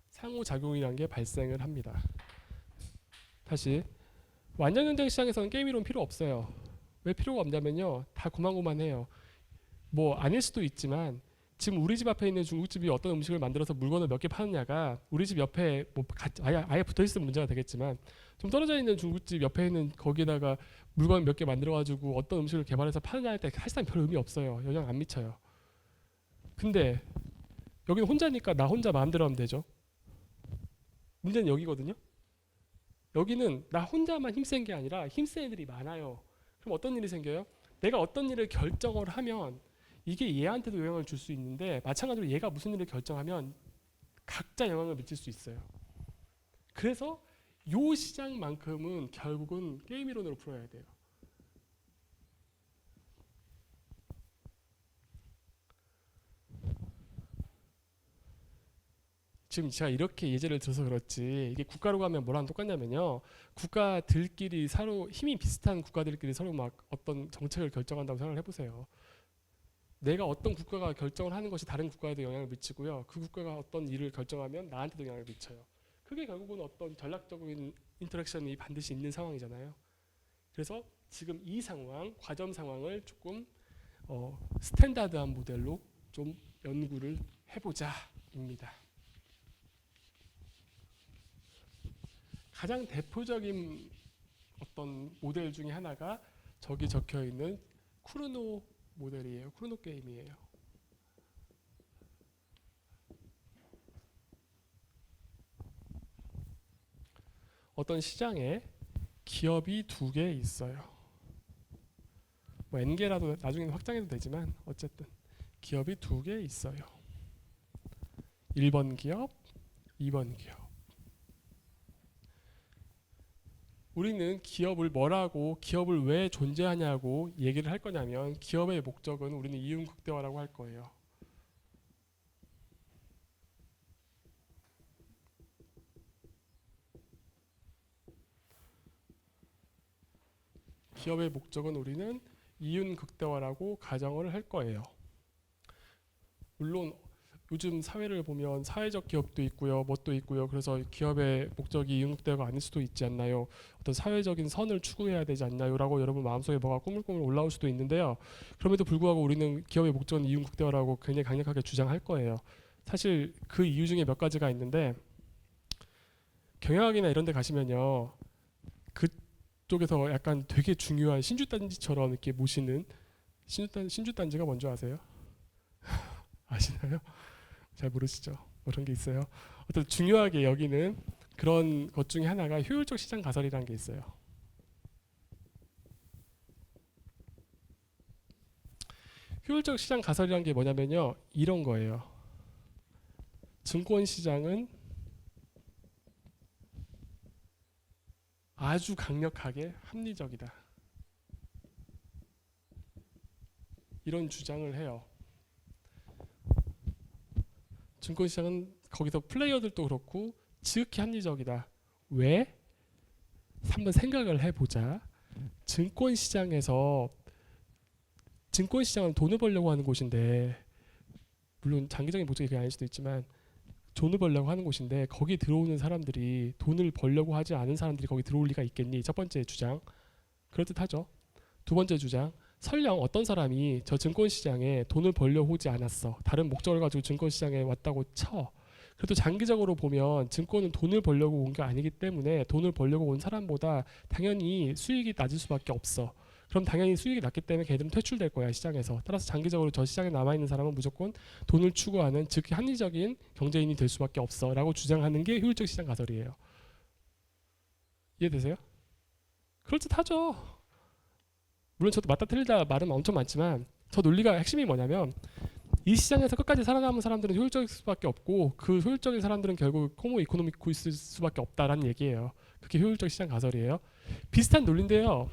Speaker 1: 상호작용이라는 게 발생을 합니다. 다시 완전 경쟁 시장에서는 게임 이론 필요 없어요. 왜 필요가 없냐면요. 다 고만고만해요. 뭐 아닐 수도 있지만 지금 우리 집 앞에 있는 중국집이 어떤 음식을 만들어서 물건을 몇 개 파느냐가 우리 집 옆에 뭐 아예 붙어 있으면 문제가 되겠지만 좀 떨어져 있는 중국집 옆에 있는 거기다가 물건 몇 개 만들어가지고 어떤 음식을 개발해서 파느냐 할 때 사실상 별 의미 없어요. 영향 안 미쳐요. 근데 여기는 혼자니까 나 혼자 마음대로 하면 되죠. 문제는 여기거든요. 여기는 나 혼자만 힘센 게 아니라 힘센 애들이 많아요. 그럼 어떤 일이 생겨요? 내가 어떤 일을 결정을 하면 이게 얘한테도 영향을 줄 수 있는데 마찬가지로 얘가 무슨 일을 결정하면 각자 영향을 미칠 수 있어요. 그래서 요 시장만큼은 결국은 게임 이론으로 풀어야 돼요. 지금 제가 이렇게 예제를 들어서 그렇지 이게 국가로 가면 뭐랑 똑같냐면요. 국가들끼리 서로 힘이 비슷한 국가들끼리 서로 막 어떤 정책을 결정한다고 생각을 해보세요. 내가 어떤 국가가 결정을 하는 것이 다른 국가에도 영향을 미치고요. 그 국가가 어떤 일을 결정하면 나한테도 영향을 미쳐요. 그게 결국은 어떤 전략적인 인터랙션이 반드시 있는 상황이잖아요. 그래서 지금 이 상황, 과점 상황을 조금 스탠다드한 모델로 좀 연구를 해보자입니다. 가장 대표적인 어떤 모델 중에 하나가 저기 적혀 있는 크루노 모델이에요. 크루노 게임이에요. 어떤 시장에 기업이 두 개 있어요. 뭐 n개라도 나중에는 확장해도 되지만 어쨌든 기업이 두 개 있어요. 1번 기업, 2번 기업. 우리는 기업을 뭐라고 기업을 왜 존재하냐고 얘기를 할 거냐면 기업의 목적은 우리는 이윤 극대화라고 할 거예요. 기업의 목적은 우리는 이윤 극대화라고 가정을 할 거예요. 물론 요즘 사회를 보면 사회적 기업도 있고요, 뭣도 있고요. 그래서 기업의 목적이 이윤 극대화가 아닐 수도 있지 않나요? 어떤 사회적인 선을 추구해야 되지 않나요?라고 여러분 마음속에 뭐가 꾸물꾸물 올라올 수도 있는데요. 그럼에도 불구하고 우리는 기업의 목적은 이윤 극대화라고 굉장히 강력하게 주장할 거예요. 사실 그 이유 중에 몇 가지가 있는데 경영학이나 이런 데 가시면요. 그쪽에서 약간 되게 중요한 신주단지처럼 이렇게 모시는 신주단지가 뭔지 아세요? 아시나요? 잘 모르시죠? 뭐 그런 게 있어요. 어떤 중요하게 여기는 그런 것 중에 하나가 효율적 시장 가설이라는 게 있어요. 효율적 시장 가설이라는 게 뭐냐면요. 이런 거예요. 증권 시장은 아주 강력하게 합리적이다. 이런 주장을 해요. 증권시장은 거기서 플레이어들도 그렇고 지극히 합리적이다. 왜? 한번 생각을 해보자. 증권시장은 돈을 벌려고 하는 곳인데 물론 장기적인 목적이 그게 아닐 수도 있지만 돈을 벌려고 하는 곳인데 거기 들어오는 사람들이 돈을 벌려고 하지 않은 사람들이 거기 들어올 리가 있겠니? 첫 번째 주장. 그럴듯하죠. 두 번째 주장. 설령 어떤 사람이 저 증권시장에 돈을 벌려고 오지 않았어. 다른 목적을 가지고 증권시장에 왔다고 쳐. 그래도 장기적으로 보면 증권은 돈을 벌려고 온 게 아니기 때문에 돈을 벌려고 온 사람보다 당연히 수익이 낮을 수밖에 없어. 그럼 당연히 수익이 낮기 때문에 걔들은 퇴출될 거야 시장에서. 따라서 장기적으로 저 시장에 남아있는 사람은 무조건 돈을 추구하는 즉 합리적인 경제인이 될 수밖에 없어 라고 주장하는 게 효율적 시장 가설이에요. 이해되세요? 그럴듯하죠. 물론 저도 맞다 틀리다 말은 엄청 많지만 저 논리가 핵심이 뭐냐면 이 시장에서 끝까지 살아남은 사람들은 효율적일 수밖에 없고 그 효율적인 사람들은 결국 호모 이코노미쿠일 수밖에 없다라는 얘기예요. 그게 효율적 시장 가설이에요. 비슷한 논리인데요.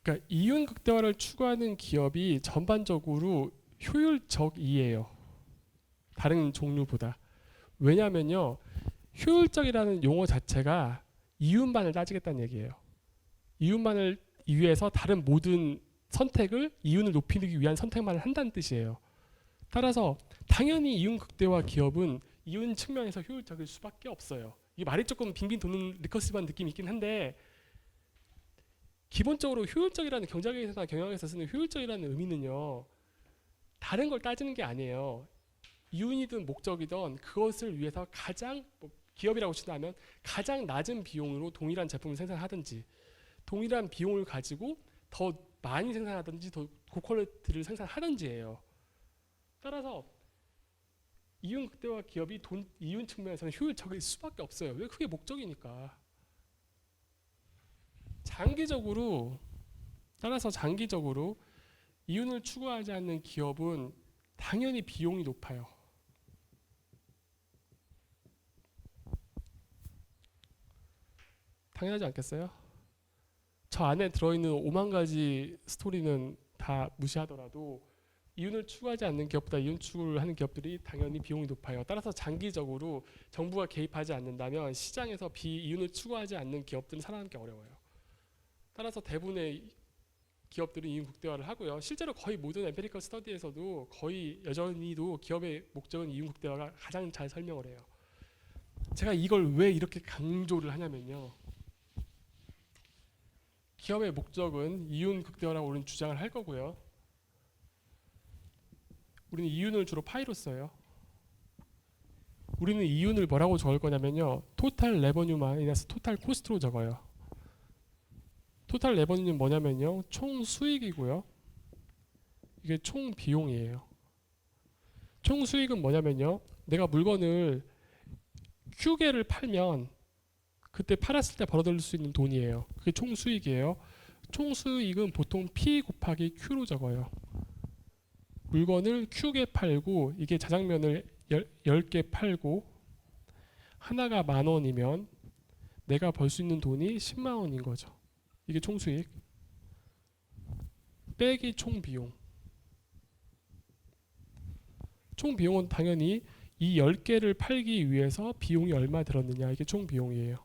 Speaker 1: 그러니까 이윤 극대화를 추구하는 기업이 전반적으로 효율적이에요. 다른 종류보다. 왜냐하면요. 효율적이라는 용어 자체가 이윤만을 따지겠다는 얘기예요. 이윤만을 위해서 다른 모든 선택을 이윤을 높이기 위한 선택만을 한다는 뜻이에요. 따라서 당연히 이윤 극대화 기업은 이윤 측면에서 효율적일 수밖에 없어요. 이게 말이 조금 빙빙 도는 리커시브한 느낌이 있긴 한데 기본적으로 효율적이라는 경제학에서나 경영학에서 쓰는 효율적이라는 의미는요. 다른 걸 따지는 게 아니에요. 이윤이든 목적이든 그것을 위해서 가장 기업이라고 친다면 가장 낮은 비용으로 동일한 제품을 생산하든지 동일한 비용을 가지고 더 많이 생산하든지 더 고퀄리티를 생산하든지예요. 따라서 이윤 극대화 기업이 이윤 측면에서는 효율적일 수밖에 없어요. 왜? 그게 목적이니까. 따라서 장기적으로 이윤을 추구하지 않는 기업은 당연히 비용이 높아요. 당연하지 않겠어요? 저 안에 들어있는 5만 가지 스토리는 다 무시하더라도 이윤을 추구하지 않는 기업보다 이윤 추구를 하는 기업들이 당연히 비용이 높아요. 따라서 장기적으로 정부가 개입하지 않는다면 시장에서 이윤을 추구하지 않는 기업들은 살아남기 어려워요. 따라서 대부분의 기업들은 이윤 극대화를 하고요. 실제로 거의 모든 엠피리컬 스터디에서도 거의 여전히도 기업의 목적은 이윤 극대화가 가장 잘 설명을 해요. 제가 이걸 왜 이렇게 강조를 하냐면요. 기업의 목적은 이윤 극대화라고 우리는 주장을 할 거고요. 우리는 이윤을 주로 파이로 써요. 우리는 이윤을 뭐라고 적을 거냐면요. 토탈 레버뉴 마이너스 토탈 코스트로 적어요. 토탈 레버뉴는 뭐냐면요. 총 수익이고요. 이게 총 비용이에요. 총 수익은 뭐냐면요. 내가 물건을 Q개를 팔면 그때 팔았을 때 벌어들일 수 있는 돈이에요. 그게 총 수익이에요. 총 수익은 보통 P 곱하기 Q로 적어요. 물건을 Q개 팔고 이게 자장면을 10개 팔고 하나가 10,000원이면 내가 벌 수 있는 돈이 10만 원인 거죠. 이게 총 수익. 빼기 총 비용. 총 비용은 당연히 이 10개를 팔기 위해서 비용이 얼마 들었느냐 이게 총 비용이에요.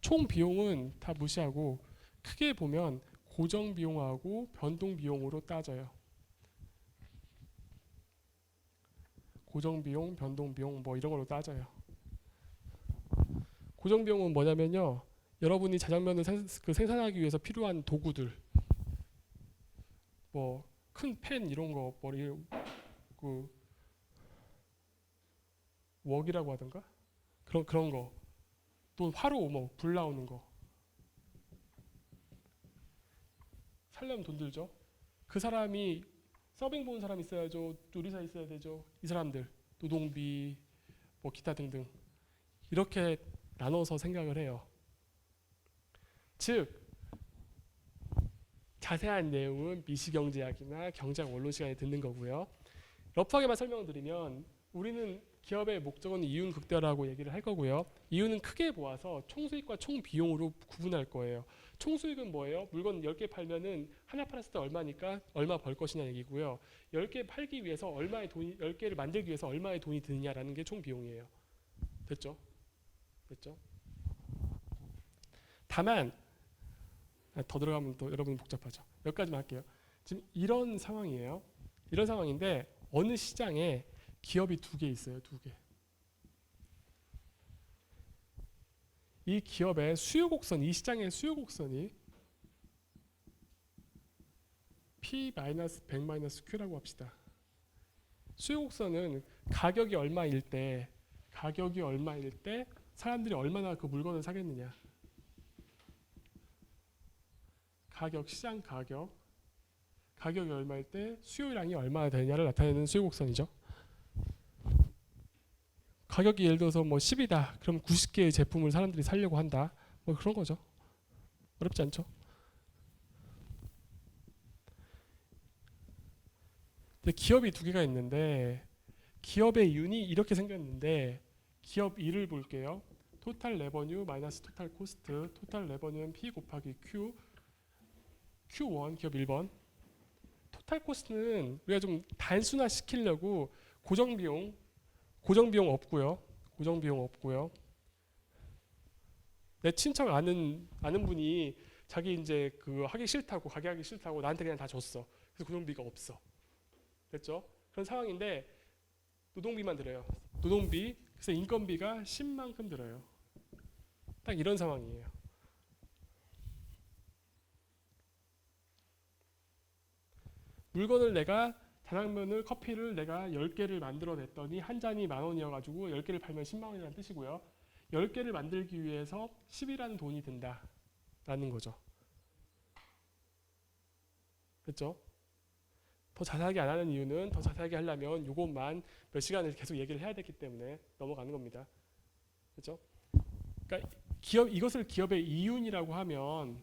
Speaker 1: 총 비용은 다 무시하고 크게 보면 고정 비용하고 변동 비용으로 따져요. 고정 비용, 변동 비용 뭐 이런 걸로 따져요. 고정 비용은 뭐냐면요. 여러분이 자장면을 생산하기 위해서 필요한 도구들, 뭐 큰 펜 이런 거, 그 웍이라고 하던가 그런 거, 또 화로 뭐 불 나오는 거 살려면 돈 들죠. 그 사람이 서빙 보는 사람 있어야죠. 요리사 있어야 되죠. 이 사람들 노동비 뭐 기타 등등 이렇게 나눠서 생각을 해요. 즉 자세한 내용은 미시경제학이나 경제학 원로 시간에 듣는 거고요. 러프하게만 설명을 드리면 우리는 기업의 목적은 이윤 극대화라고 얘기를 할 거고요. 이윤은 크게 보아서 총수익과 총비용으로 구분할 거예요. 총수익은 뭐예요? 물건 10개 팔면은 하나 팔았을 때 얼마니까 얼마 벌 것이냐 얘기고요. 10개 팔기 위해서 얼마의 돈이 10개를 만들기 위해서 얼마의 돈이 드느냐라는 게 총비용이에요. 됐죠? 다만 더 들어가면 또 여러분 복잡하죠. 여기까지만 할게요. 지금 이런 상황이에요. 이런 상황인데 어느 시장에 기업이 2개 있어요. 2개. 이 기업의 수요 곡선, 이 시장의 수요 곡선이 P-100-Q라고 합시다. 수요 곡선은 가격이 얼마일 때 사람들이 얼마나 그 물건을 사겠느냐. 시장 가격이 얼마일 때 수요량이 얼마나 되느냐를 나타내는 수요 곡선이죠. 가격이 예를 들어서 뭐 10이다. 그럼 90개의 제품을 사람들이 사려고 한다. 뭐 그런 거죠. 어렵지 않죠. 근데 기업이 2개가 있는데 기업의 윤이 이렇게 생겼는데 기업 1을 볼게요. 토탈 레버뉴 마이너스 토탈 코스트. 토탈 레버뉴는 P 곱하기 Q. Q1 기업 1번. 토탈 코스트는 우리가 좀 단순화 시키려고 고정 비용 없고요. 내 친척 아는 분이 자기 이제 그 가게 하기 싫다고 나한테 그냥 다 줬어. 그래서 고정비가 없어. 됐죠? 그런 상황인데 노동비만 들어요. 노동비. 그래서 인건비가 10만큼 들어요. 딱 이런 상황이에요. 물건을 내가 자장면을 커피를 내가 10개를 만들어냈더니 한 잔이 10,000원이어가지고 10개를 팔면 10만 원이라는 뜻이고요. 10개를 만들기 위해서 10이라는 돈이 든다라는 거죠. 그렇죠? 더 자세하게 안 하는 이유는 더 자세하게 하려면 이것만 몇 시간을 계속 얘기를 해야 되기 때문에 넘어가는 겁니다. 그렇죠? 그러니까 이것을 기업의 이윤이라고 하면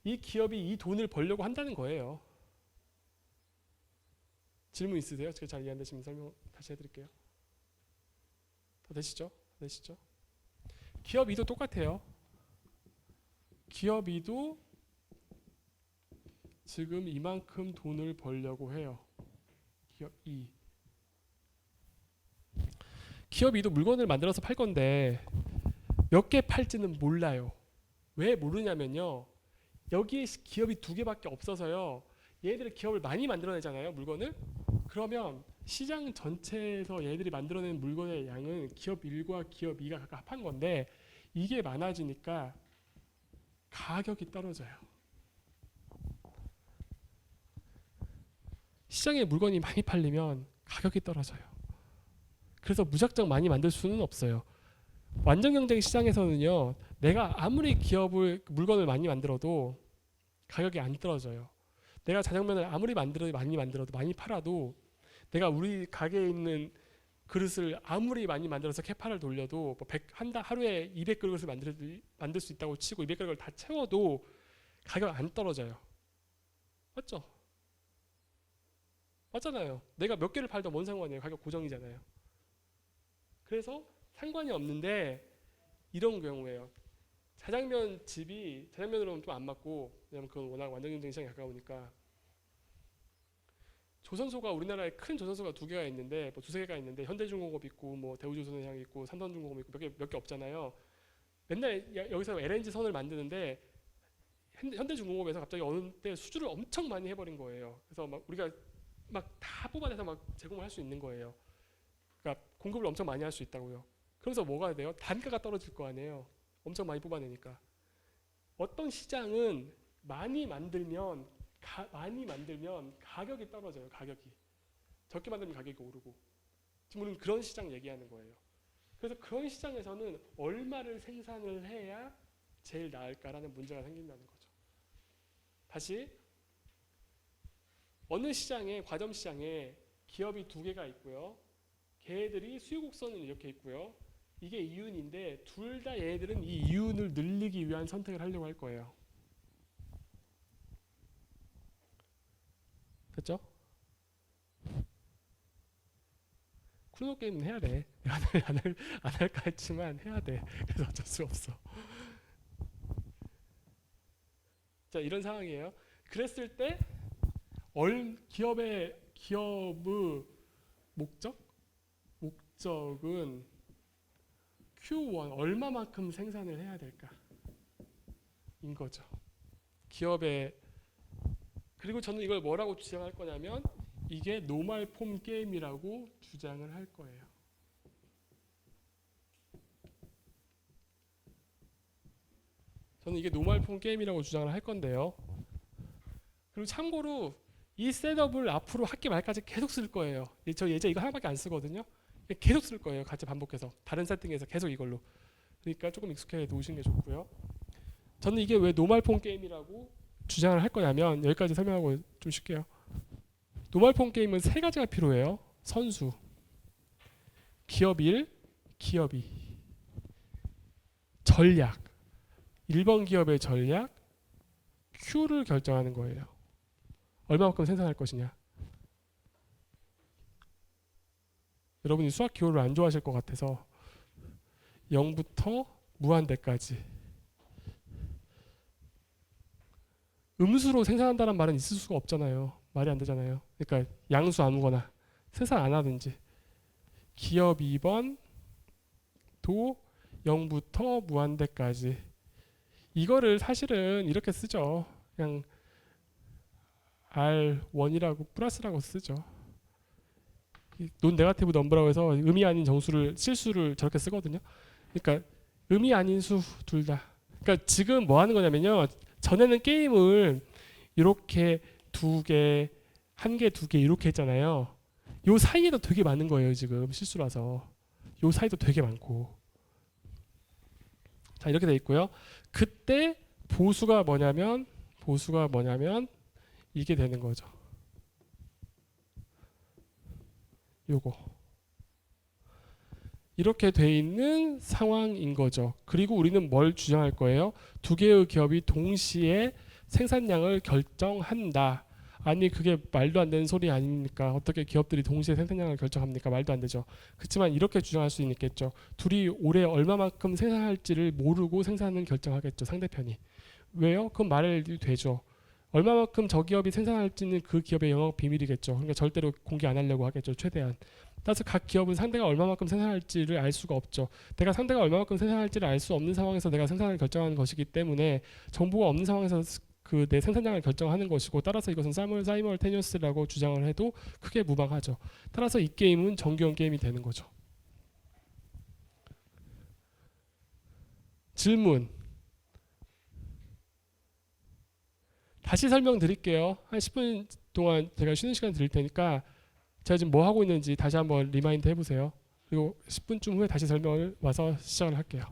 Speaker 1: 이 기업이 이 돈을 벌려고 한다는 거예요. 질문 있으세요? 제가 잘 이해 안 되시면 설명 다시 해드릴게요. 더 되시죠? 되시죠? 기업 이도 똑같아요. 기업 이도 지금 이만큼 돈을 벌려고 해요. 기업 이. 기업 이도 물건을 만들어서 팔 건데 몇 개 팔지는 몰라요. 왜 모르냐면요. 여기에 기업이 2개밖에 없어서요. 얘네들이 기업을 많이 만들어내잖아요. 물건을. 그러면 시장 전체에서 얘네들이 만들어낸 물건의 양은 기업 1과 기업 2가 각각 합한 건데 이게 많아지니까 가격이 떨어져요. 시장에 물건이 많이 팔리면 가격이 떨어져요. 그래서 무작정 많이 만들 수는 없어요. 완전 경쟁 시장에서는요. 내가 아무리 물건을 많이 만들어도 가격이 안 떨어져요. 내가 자장면을 아무리 많이 만들어도 많이 팔아도 내가 우리 가게에 있는 그릇을 아무리 많이 만들어서 캐파를 돌려도 뭐 하루에 200그릇을 만들 수 있다고 치고 200그릇을 다 채워도 가격 안 떨어져요. 맞죠? 맞잖아요. 내가 몇 개를 팔든 뭔 상관이에요. 가격 고정이잖아요. 그래서 상관이 없는데 이런 경우에요. 자장면 집이 자장면으로는 좀 안 맞고 왜냐면 그건 워낙 완전 경쟁 시장에 가까우니까 조선소가 우리나라에 큰 조선소가 2개가 있는데 뭐 2~3개가 있는데 현대중공업 있고 뭐 대우조선해양 있고 삼성중공업 있고 몇 개 없잖아요. 맨날 여기서 LNG 선을 만드는데 현대중공업에서 갑자기 어느 때 수주를 엄청 많이 해버린 거예요. 그래서 막 우리가 막 다 뽑아내서 막 제공을 할 수 있는 거예요. 그러니까 공급을 엄청 많이 할 수 있다고요. 그러면서 뭐가 돼요? 단가가 떨어질 거 아니에요. 엄청 많이 뽑아내니까. 어떤 시장은 많이 만들면 가격이 떨어져요. 가격이. 적게 만들면 가격이 오르고. 지금 우리는 그런 시장 얘기하는 거예요. 그래서 그런 시장에서는 얼마를 생산을 해야 제일 나을까라는 문제가 생긴다는 거죠. 다시 어느 시장에 과점 시장에 기업이 2개가 있고요. 걔네들이 수요곡선은 이렇게 있고요. 이게 이윤인데 둘 다 얘네들은 이 이윤을 늘리기 위한 선택을 하려고 할 거예요. 됐죠? 쿠노 게임은 해야 돼. 안 할까 했지만 해야 돼. 그래서 어쩔 수 없어. 자, 이런 상황이에요. 그랬을 때 기업의 목적은 Q1 얼마만큼 생산을 해야 될까? 인 거죠. 그리고 저는 이걸 뭐라고 주장할 거냐면 이게 노멀 폼 게임이라고 주장을 할 거예요. 저는 이게 노멀 폼 게임이라고 주장을 할 건데요. 그리고 참고로 이 셋업을 앞으로 학기 말까지 계속 쓸 거예요. 저 예제 이거 하나밖에 안 쓰거든요. 계속 쓸 거예요. 같이 반복해서 다른 세팅에서 계속 이걸로. 그러니까 조금 익숙해 놓으시는 게 좋고요. 저는 이게 왜 노멀 폼 게임이라고 주장을 할 거냐면 여기까지 설명하고 좀 쉴게요. 노멀 폼 게임은 3가지가 필요해요. 선수, 기업 1, 기업 2, 전략. 1번 기업의 전략, Q를 결정하는 거예요. 얼마만큼 생산할 것이냐. 여러분이 수학 기호를 안 좋아하실 것 같아서 0부터 무한대까지 음수로 생산한다는 말은 있을 수가 없잖아요. 말이 안 되잖아요. 그러니까 양수 아무거나 생산 안 하든지 기업 2번 도 0부터 무한대까지 이거를 사실은 이렇게 쓰죠. 그냥 R1이라고 플러스라고 쓰죠. 논 네거티브 넘버라고 해서 의미 아닌 실수를 저렇게 쓰거든요. 그러니까 의미 아닌 수 둘 다. 그러니까 지금 뭐 하는 거냐면요. 전에는 게임을 이렇게 2개, 한 개, 두 개 이렇게 했잖아요. 요 사이에도 되게 많은 거예요. 지금 실수라서. 요 사이도 되게 많고. 자, 이렇게 돼 있고요. 그때 보수가 뭐냐면 이게 되는 거죠. 요거. 이렇게 돼 있는 상황인 거죠. 그리고 우리는 뭘 주장할 거예요? 두 개의 기업이 동시에 생산량을 결정한다. 아니 그게 말도 안 되는 소리 아닙니까? 어떻게 기업들이 동시에 생산량을 결정합니까? 말도 안 되죠. 그렇지만 이렇게 주장할 수 있겠죠. 둘이 올해 얼마만큼 생산할지를 모르고 생산을 결정하겠죠. 상대편이. 왜요? 그건 말이 되죠. 얼마만큼 저 기업이 생산할지는 그 기업의 영업 비밀이겠죠. 그러니까 절대로 공개 안 하려고 하겠죠. 최대한. 따라서 각 기업은 상대가 얼마만큼 생산할지를 알 수가 없죠. 내가 상대가 얼마만큼 생산할지를 알 수 없는 상황에서 내가 생산을 결정하는 것이기 때문에 정보가 없는 상황에서 그 내 생산량을 결정하는 것이고, 따라서 이것은 사이멀테니어스라고 주장을 해도 크게 무방하죠. 따라서 이 게임은 정교한 게임이 되는 거죠. 질문 다시 설명드릴게요. 한 10분 동안 제가 쉬는 시간 드릴 테니까 제가 지금 뭐 하고 있는지 다시 한번 리마인드 해보세요. 그리고 10분쯤 후에 다시 설명을 와서 시작을 할게요.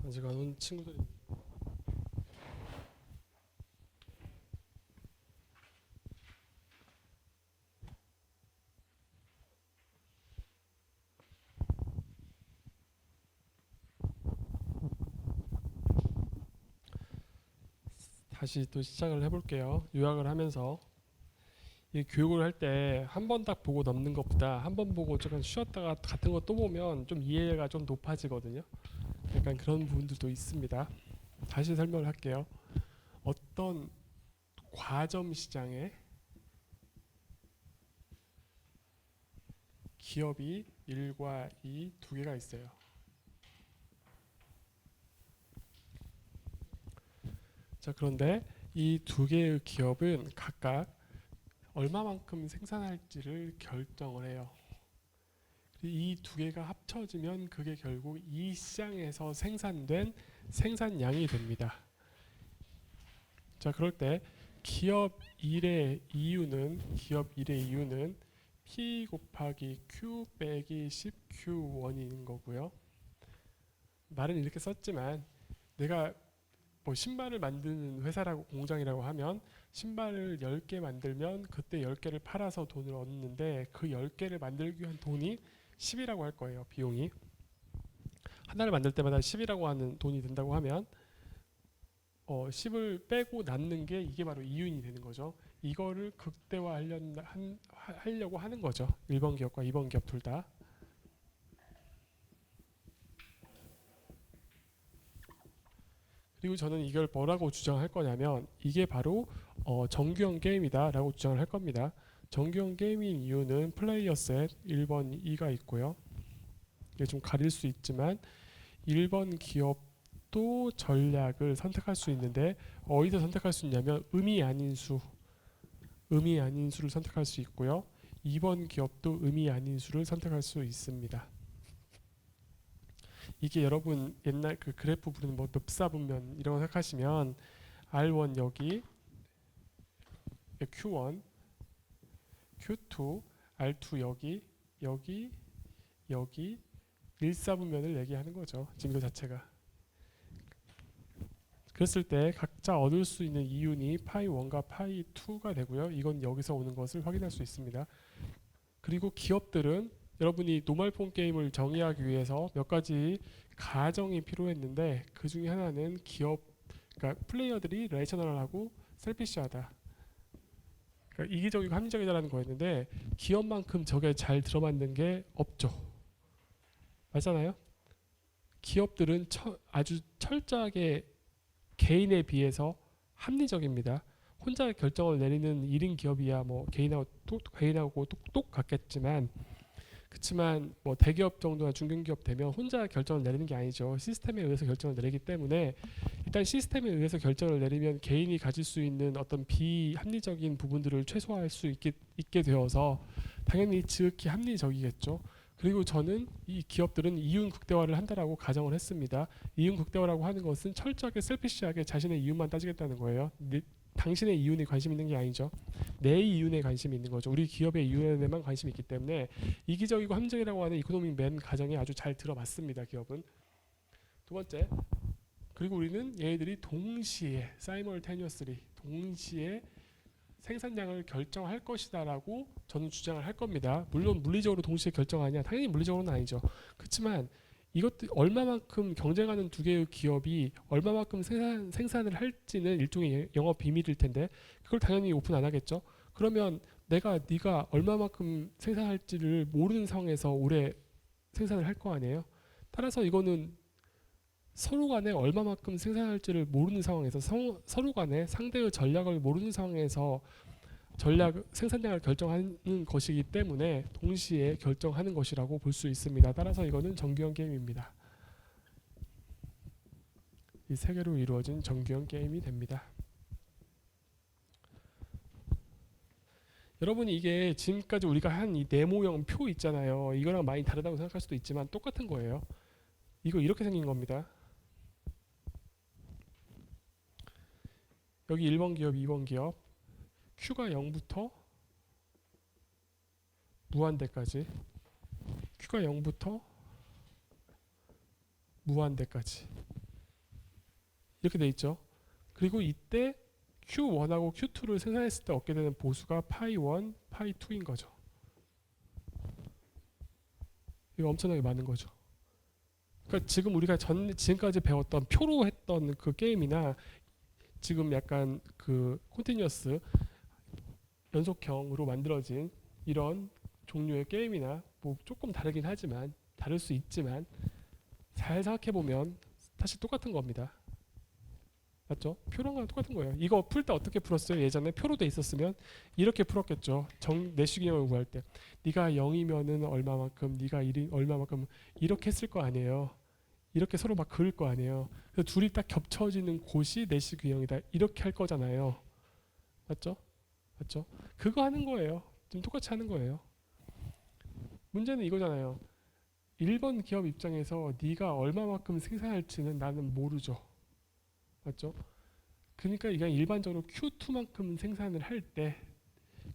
Speaker 1: 아직 안 온 친구들이. 다시 또 시작을 해볼게요. 요약을 하면서 이 교육을 할 때 한 번 딱 보고 넘는 것보다 한 번 보고 조금 쉬었다가 같은 거 또 보면 좀 이해가 좀 높아지거든요. 약간 그런 부분들도 있습니다. 다시 설명을 할게요. 어떤 과점 시장에 기업이 1과 2 두 개가 있어요. 자, 그런데 이 두 개의 기업은 각각 얼마만큼 생산할지를 결정을 해요. 이 두 개가 합쳐지면 그게 결국 이 시장에서 생산된 생산량이 됩니다. 자, 그럴 때 기업 1의 이유는 P 곱하기 Q 빼기 10Q1인 거고요. 말은 이렇게 썼지만 내가 뭐 신발을 만드는 회사라고 공장이라고 하면 신발을 10개 만들면 그때 10개를 팔아서 돈을 얻는데 그 10개를 만들기 위한 돈이 10이라고 할 거예요. 비용이. 하나를 만들 때마다 10이라고 하는 돈이 든다고 하면 10을 빼고 남는 게 이게 바로 이윤이 되는 거죠. 이거를 극대화하려고 하는 거죠. 1번 기업과 2번 기업 둘 다. 그리고 저는 이걸 뭐라고 주장할 거냐면 이게 바로 정규형 게임이다 라고 주장을 할 겁니다. 정규형 게임인 이유는 플레이어 셋 1번 2가 있고요. 이게 좀 가릴 수 있지만 1번 기업도 전략을 선택할 수 있는데 어디서 선택할 수 있냐면 의미 아닌 수를 선택할 수 있고요. 2번 기업도 의미 아닌 수를 선택할 수 있습니다. 이게 여러분 옛날 그 그래프 부르는 뭐 늪사분면 이런 거 생각하시면 R1 여기 Q1 Q2 R2 여기 1사분면을 얘기하는 거죠. 징조 자체가. 그랬을 때 각자 얻을 수 있는 이윤이 파이 1과 파이 2가 되고요. 이건 여기서 오는 것을 확인할 수 있습니다. 그리고 기업들은 여러분이 노멀 폼 게임을 정의하기 위해서 몇 가지 가정이 필요했는데 그 중에 하나는 그러니까 플레이어들이 레이셔널하고 셀피시하다. 그러니까 이기적이고 합리적이다라는 거였는데 기업만큼 저게 잘 들어맞는 게 없죠. 맞잖아요? 기업들은 아주 철저하게 개인에 비해서 합리적입니다. 혼자 결정을 내리는 1인 기업이야 뭐 개인하고 똑같겠지만 그렇지만 뭐 대기업 정도나 중견기업 되면 혼자 결정을 내리는 게 아니죠. 시스템에 의해서 결정을 내리기 때문에 일단 시스템에 의해서 결정을 내리면 개인이 가질 수 있는 어떤 비합리적인 부분들을 최소화할 수 있게 되어서 당연히 지극히 합리적이겠죠. 그리고 저는 이 기업들은 이윤 극대화를 한다라고 가정을 했습니다. 이윤 극대화라고 하는 것은 철저하게 셀피시하게 자신의 이윤만 따지겠다는 거예요. 당신의 이윤에 관심 있는 게 아니죠. 내 이윤에 관심이 있는 거죠. 우리 기업의 이윤에만 관심이 있기 때문에 이기적이고 합리적이라고 하는 이코노믹 맨 가정에 아주 잘 들어맞습니다. 기업은. 두 번째, 그리고 우리는 얘네들이 동시에 simultaneously 동시에 생산량을 결정할 것이다라고 저는 주장을 할 겁니다. 물론 물리적으로 동시에 결정하냐? 당연히 물리적으로는 아니죠. 그렇지만 이것도 얼마만큼 경쟁하는 두 개의 기업이 얼마만큼 생산을 할지는 일종의 영업 비밀일 텐데 그걸 당연히 오픈 안 하겠죠. 그러면 네가 얼마만큼 생산할지를 모르는 상황에서 오래 생산을 할 거 아니에요. 따라서 이거는 서로 간에 얼마만큼 생산할지를 모르는 상황에서 서로 간에 상대의 전략을 모르는 상황에서 생산량을 결정하는 것이기 때문에 동시에 결정하는 것이라고 볼 수 있습니다. 따라서 이거는 정규형 게임입니다. 이 세 개로 이루어진 정규형 게임이 됩니다. 여러분이 이게 지금까지 우리가 한 이 네모형 표 있잖아요. 이거랑 많이 다르다고 생각할 수도 있지만 똑같은 거예요. 이거 이렇게 생긴 겁니다. 여기 1번 기업, 2번 기업 Q가 0부터 무한대까지 Q가 0부터 무한대까지 이렇게 돼 있죠. 그리고 이때 Q1하고 Q2를 생산했을 때 얻게 되는 보수가 파이1, 파이2인 거죠. 이거 엄청나게 많은 거죠. 그러니까 지금 우리가 지금까지 배웠던 표로 했던 그 게임이나 지금 약간 그 컨티뉴어스 연속형으로 만들어진 이런 종류의 게임이나 뭐 조금 다르긴 하지만 다를 수 있지만 잘 생각해 보면 사실 똑같은 겁니다. 맞죠? 표랑 거랑 똑같은 거예요. 이거 풀 때 어떻게 풀었어요? 예전에 표로 돼 있었으면 이렇게 풀었겠죠. 내시경을 구할 때 네가 0이면은 얼마만큼, 네가 1이 얼마만큼 이렇게 했을 거 아니에요. 이렇게 서로 막 그을 거 아니에요. 그래서 둘이 딱 겹쳐지는 곳이 내시경이다. 이렇게 할 거잖아요. 맞죠? 맞죠? 그거 하는 거예요. 좀 똑같이 하는 거예요. 문제는 이거잖아요. 1번 기업 입장에서 네가 얼마만큼 생산할지는 나는 모르죠. 맞죠? 그러니까 이게 일반적으로 Q2만큼 생산을 할 때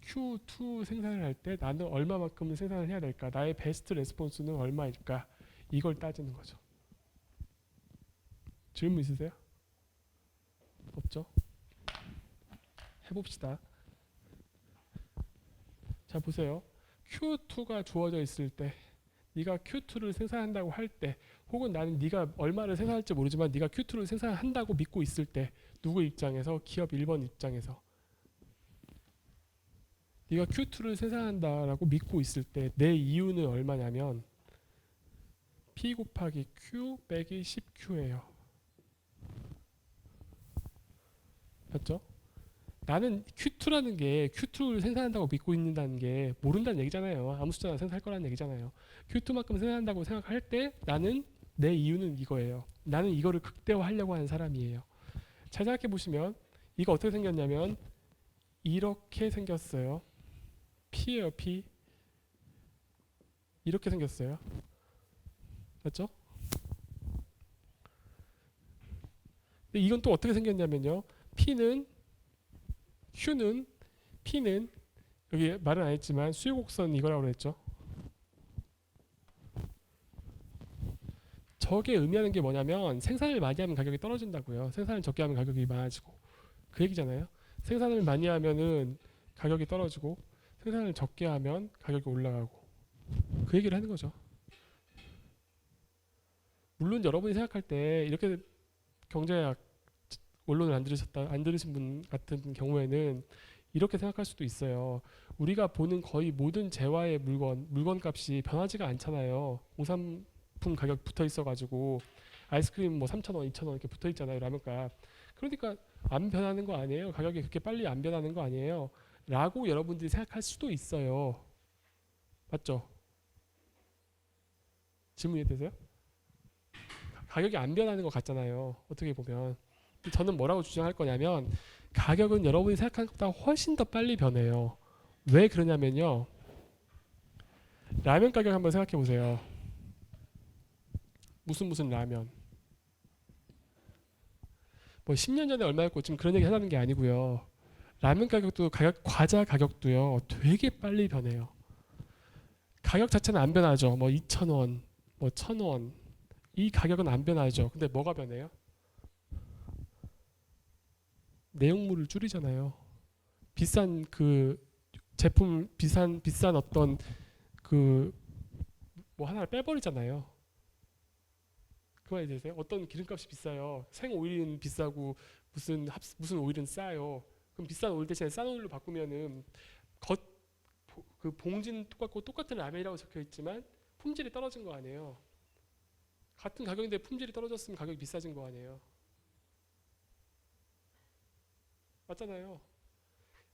Speaker 1: Q2 생산을 할 때 나는 얼마만큼 생산을 해야 될까? 나의 베스트 레스폰스는 얼마일까? 이걸 따지는 거죠. 질문 있으세요? 없죠? 해봅시다. 자 보세요. Q2가 주어져 있을 때 네가 Q2를 생산한다고 할 때 혹은 나는 네가 얼마를 생산할지 모르지만 네가 Q2를 생산한다고 믿고 있을 때 누구 입장에서? 기업 1번 입장에서 네가 Q2를 생산한다라고 믿고 있을 때 내 이유는 얼마냐면 P 곱하기 Q 빼기 10Q예요. 맞죠? 나는 Q2라는 게 Q2를 생산한다고 믿고 있는다는 게 모른다는 얘기잖아요. 아무 숫자나 생산할 거라는 얘기잖아요. Q2만큼 생산한다고 생각할 때 나는 내 이유는 이거예요. 나는 이거를 극대화하려고 하는 사람이에요. 잘 생각해 보시면 이거 어떻게 생겼냐면 이렇게 생겼어요. P예요, P. 이렇게 생겼어요. 맞죠? 근데 이건 또 어떻게 생겼냐면요. P는 여기 말은 안 했지만 수요곡선 이거라고 그랬죠. 저게 의미하는 게 뭐냐면 생산을 많이 하면 가격이 떨어진다고요. 생산을 적게 하면 가격이 많아지고 그 얘기잖아요. 생산을 많이 하면은 가격이 떨어지고 생산을 적게 하면 가격이 올라가고 그 얘기를 하는 거죠. 물론 여러분이 생각할 때 이렇게 경제학 원론을 안 들으신 분 같은 경우에는 이렇게 생각할 수도 있어요. 우리가 보는 거의 모든 재화의 물건 값이 변하지가 않잖아요. 공산품 가격 붙어 있어가지고 아이스크림 뭐 3,000원, 2,000원 이렇게 붙어 있잖아요. 라면값. 그러니까 안 변하는 거 아니에요. 가격이 그렇게 빨리 안 변하는 거 아니에요. 라고 여러분들이 생각할 수도 있어요. 맞죠? 질문 이해되세요? 가격이 안 변하는 것 같잖아요. 어떻게 보면. 저는 뭐라고 주장할 거냐면 가격은 여러분이 생각하는 것보다 훨씬 더 빨리 변해요. 왜 그러냐면요. 라면 가격 한번 생각해 보세요. 무슨 라면. 뭐 10년 전에 얼마였고 지금 그런 얘기 하자는 게 아니고요. 라면 가격도 과자 가격도요. 되게 빨리 변해요. 가격 자체는 안 변하죠. 뭐 2,000원, 뭐 1,000원. 이 가격은 안 변하죠. 근데 뭐가 변해요? 내용물을 줄이잖아요. 비싼 그 제품 비싼 어떤 그 뭐 하나를 빼버리잖아요. 그 말이 되세요? 어떤 기름값이 비싸요. 생오일은 비싸고 무슨 오일은 싸요. 그럼 비싼 오일 대신에 싼 오일로 바꾸면은 겉 그 봉지는 똑같고 똑같은 라면이라고 적혀 있지만 품질이 떨어진 거 아니에요. 같은 가격인데 품질이 떨어졌으면 가격이 비싸진 거 아니에요. 맞잖아요.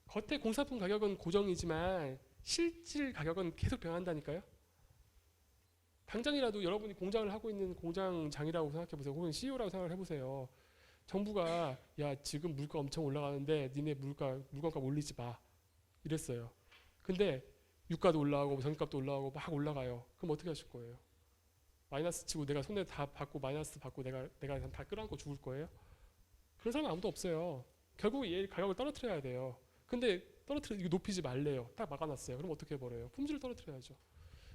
Speaker 1: 겉에 공산품 가격은 고정이지만 실질 가격은 계속 변한다니까요. 당장이라도 여러분이 공장을 하고 있는 공장장이라고 생각해 보세요. 혹은 CEO라고 생각을 해보세요. 정부가 야 지금 물가 엄청 올라가는데 니네 물건값 올리지 마 이랬어요. 근데 유가도 올라가고 전기값도 올라가고 막 올라가요. 그럼 어떻게 하실 거예요? 마이너스 치고 내가 손에 다 받고 마이너스 받고 내가 다 끌어안고 죽을 거예요? 그런 사람 아무도 없어요. 결국 얘 가격을 떨어뜨려야 돼요. 근데 이거 높이지 말래요. 딱 막아놨어요. 그럼 어떻게 해버려요? 품질을 떨어뜨려야죠.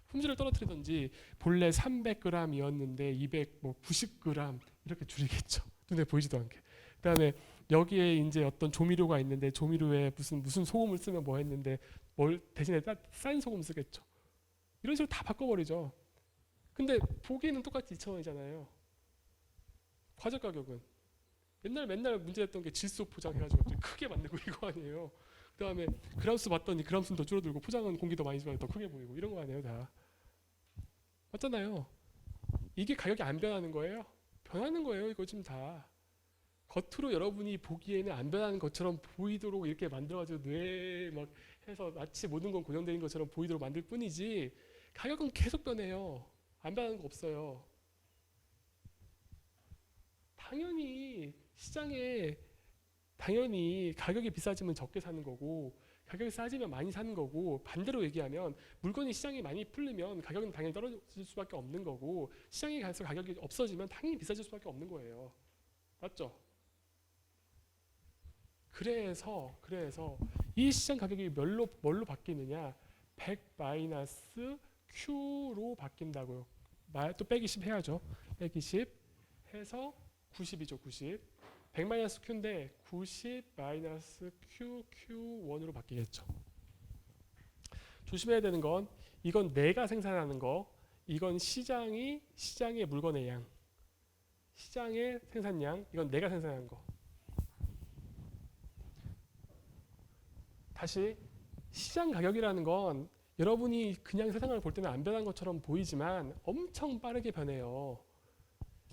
Speaker 1: 품질을 떨어뜨리든지 본래 300g이었는데 290g 이렇게 줄이겠죠. 눈에 보이지도 않게. 그다음에 여기에 이제 어떤 조미료가 있는데 조미료에 무슨 소금을 쓰면 뭐 했는데 뭘 대신에 싼 소금 쓰겠죠. 이런 식으로 다 바꿔버리죠. 근데 보기에는 똑같이 2,000원이잖아요. 과자 가격은 맨날 문제됐던 게 질소 포장해가지고 크게 만들고 이거 아니에요. 그다음에 그람수 봤더니 그람수는 더 줄어들고 포장은 공기도 많이 좋아요. 더 크게 보이고 이런 거 아니에요 다. 맞잖아요. 이게 가격이 안 변하는 거예요. 변하는 거예요. 이거 지금 다. 겉으로 여러분이 보기에는 안 변하는 것처럼 보이도록 이렇게 만들어가지고 뇌에 막 해서 마치 모든 건 고정되는 것처럼 보이도록 만들 뿐이지 가격은 계속 변해요. 안 변하는 거 없어요. 당연히 시장에 당연히 가격이 비싸지면 적게 사는 거고 가격이 싸지면 많이 사는 거고 반대로 얘기하면 물건이 시장이 많이 풀리면 가격은 당연히 떨어질 수밖에 없는 거고 시장에 가서 가격이 없어지면 당연히 비싸질 수밖에 없는 거예요. 맞죠? 그래서 이 시장 가격이 뭘로 바뀌느냐 100 마이너스 Q로 바뀐다고요. 또 빼기 10 해야죠. 빼기 10 해서 90이죠. 90 100 마이너스 Q인데 90 마이너스 Q1으로 바뀌겠죠. 조심해야 되는 건 이건 내가 생산하는 거 이건 시장의 물건의 양 시장의 생산량 이건 내가 생산한 거 다시 시장 가격이라는 건 여러분이 그냥 세상을 볼 때는 안 변한 것처럼 보이지만 엄청 빠르게 변해요.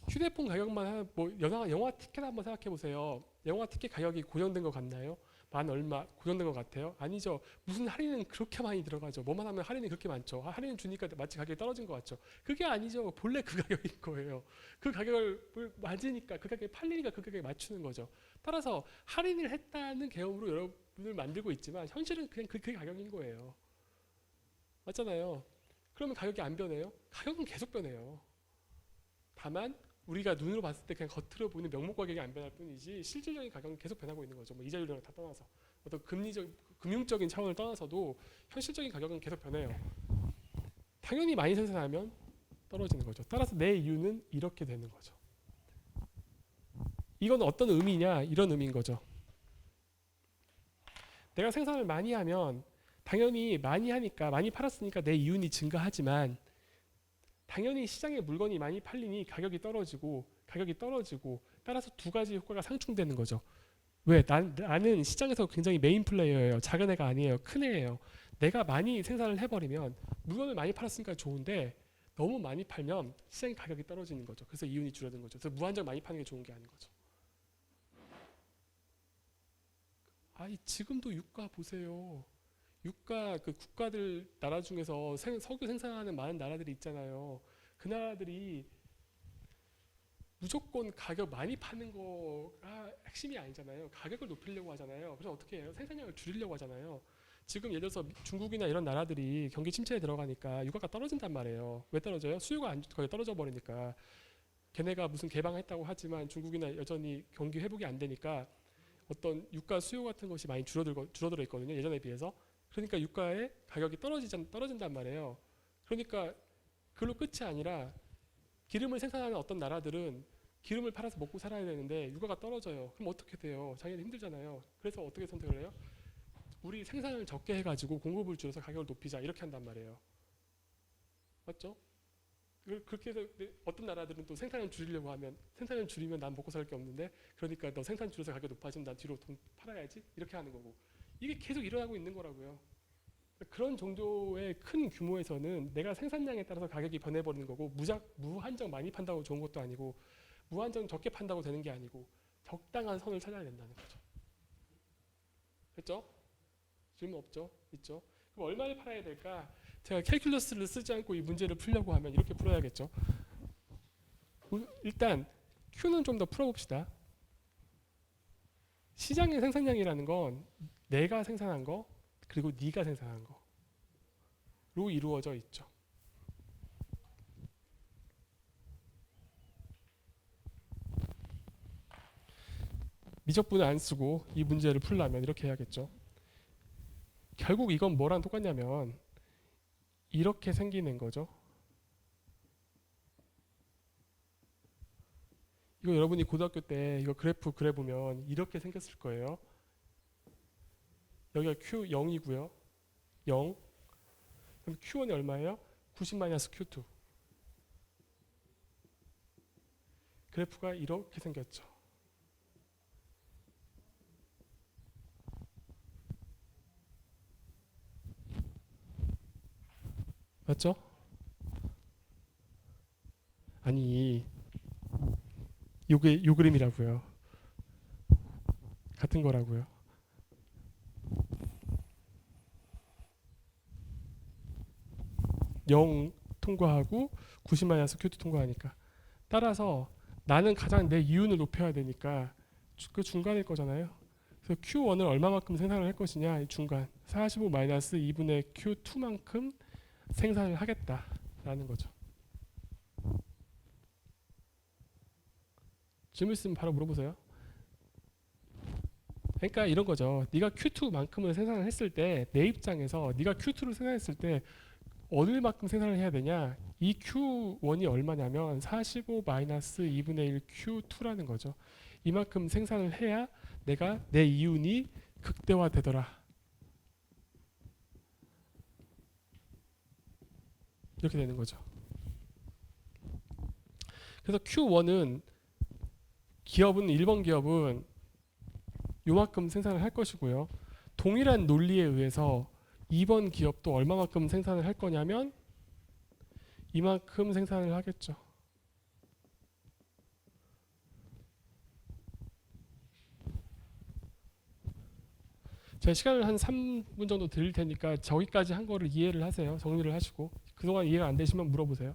Speaker 1: 휴대폰 가격만 뭐 영화 티켓 한번 생각해 보세요. 영화 티켓 가격이 고정된 것 같나요? 만 얼마 고정된 것 같아요? 아니죠. 무슨 할인은 그렇게 많이 들어가죠. 뭐만 하면 할인이 그렇게 많죠. 할인 주니까 마치 가격이 떨어진 것 같죠. 그게 아니죠. 본래 그 가격인 거예요. 그 가격을 맞으니까 그 가격에 팔리니까 그 가격에 맞추는 거죠. 따라서 할인을 했다는 개념으로 여러분을 만들고 있지만 현실은 그냥 그 가격인 거예요. 맞잖아요. 그러면 가격이 안 변해요? 가격은 계속 변해요. 다만 우리가 눈으로 봤을 때 그냥 겉으로 보이는 명목 가격이 안 변할 뿐이지 실질적인 가격은 계속 변하고 있는 거죠. 뭐 이자율이랑 다 떠나서 어떤 금융적인 차원을 떠나서도 현실적인 가격은 계속 변해요. 당연히 많이 생산하면 떨어지는 거죠. 따라서 내 이유는 이렇게 되는 거죠. 이건 어떤 의미냐 이런 의미인 거죠. 내가 생산을 많이 하면 당연히 많이 하니까 많이 팔았으니까 내 이윤이 증가하지만 당연히 시장에 물건이 많이 팔리니 가격이 떨어지고 따라서 두 가지 효과가 상충되는 거죠. 왜? 나는 시장에서 굉장히 메인 플레이어예요. 작은 애가 아니에요. 큰 애예요. 내가 많이 생산을 해버리면 물건을 많이 팔았으니까 좋은데 너무 많이 팔면 시장 가격이 떨어지는 거죠. 그래서 이윤이 줄어드는 거죠. 그래서 무한정 많이 파는 게 좋은 게 아닌 거죠. 지금도 유가 보세요. 유가 그 국가들 나라 중에서 석유 생산하는 많은 나라들이 있잖아요. 그 나라들이 무조건 가격 많이 파는 거가 핵심이 아니잖아요. 가격을 높이려고 하잖아요. 그래서 어떻게 해요? 생산량을 줄이려고 하잖아요. 지금 예를 들어서 중국이나 이런 나라들이 경기 침체에 들어가니까 유가가 떨어진단 말이에요. 왜 떨어져요? 수요가 거의 떨어져 버리니까. 걔네가 무슨 개방했다고 하지만 중국이나 여전히 경기 회복이 안 되니까 어떤 유가 수요 같은 것이 많이 줄어들어 있거든요. 예전에 비해서. 그러니까 유가의 가격이 떨어진단 말이에요. 그러니까 그걸로 끝이 아니라 기름을 생산하는 어떤 나라들은 기름을 팔아서 먹고 살아야 되는데 유가가 떨어져요. 그럼 어떻게 돼요? 자기는 힘들잖아요. 그래서 어떻게 선택을 해요? 우리 생산을 적게 해가지고 공급을 줄여서 가격을 높이자 이렇게 한단 말이에요. 맞죠? 그렇게 해서 어떤 나라들은 또 생산을 줄이려고 하면 생산을 줄이면 난 먹고 살 게 없는데 그러니까 너 생산 줄여서 가격 높아지면 난 뒤로 돈 팔아야지 이렇게 하는 거고 이게 계속 일어나고 있는 거라고요. 그런 정도의 큰 규모에서는 내가 생산량에 따라서 가격이 변해버리는 거고 무한정 많이 판다고 좋은 것도 아니고 무한정 적게 판다고 되는 게 아니고 적당한 선을 찾아야 된다는 거죠. 됐죠? 질문 없죠? 있죠? 그럼 얼마를 팔아야 될까? 제가 캘큘러스를 쓰지 않고 이 문제를 풀려고 하면 이렇게 풀어야겠죠. 일단 Q는 좀 더 풀어봅시다. 시장의 생산량이라는 건 내가 생산한 거 그리고 네가 생산한 거로 이루어져 있죠. 미적분을 안 쓰고 이 문제를 풀려면 이렇게 해야겠죠. 결국 이건 뭐랑 똑같냐면 이렇게 생기는 거죠. 이거 여러분이 고등학교 때 이거 그래프 그려보면 이렇게 생겼을 거예요. 여기가 Q0이고요. 0. 그럼 Q1이 얼마예요? 90-Q2. 그래프가 이렇게 생겼죠. 맞죠? 아니, 요게 요 그림이라고요. 같은 거라고요. 0 통과하고 90-Q2 통과하니까. 따라서 나는 가장 내 이윤을 높여야 되니까 그 중간일 거잖아요. 그래서 Q1을 얼마만큼 생산을 할 것이냐, 이 중간 45-2분의 Q2만큼 생산을 하겠다라는 거죠. 질문 있으면 바로 물어보세요. 그러니까 이런 거죠. 네가 Q2만큼을 생산을 했을 때 내 입장에서 네가 Q2를 생산했을 때 얼마만큼 생산을 해야 되냐? 이 Q1이 얼마냐면 45-2분의 1 Q2라는 거죠. 이만큼 생산을 해야 내가 내 이윤이 극대화되더라. 이렇게 되는 거죠. 그래서 Q1은 일본 기업은 요만큼 생산을 할 것이고요. 동일한 논리에 의해서 2번 기업도 얼마만큼 생산을 할 거냐면 이만큼 생산을 하겠죠. 제가 시간을 한 3분 정도 드릴 테니까 저기까지 한 거를 이해를 하세요. 정리를 하시고. 그동안 이해가 안 되시면 물어보세요.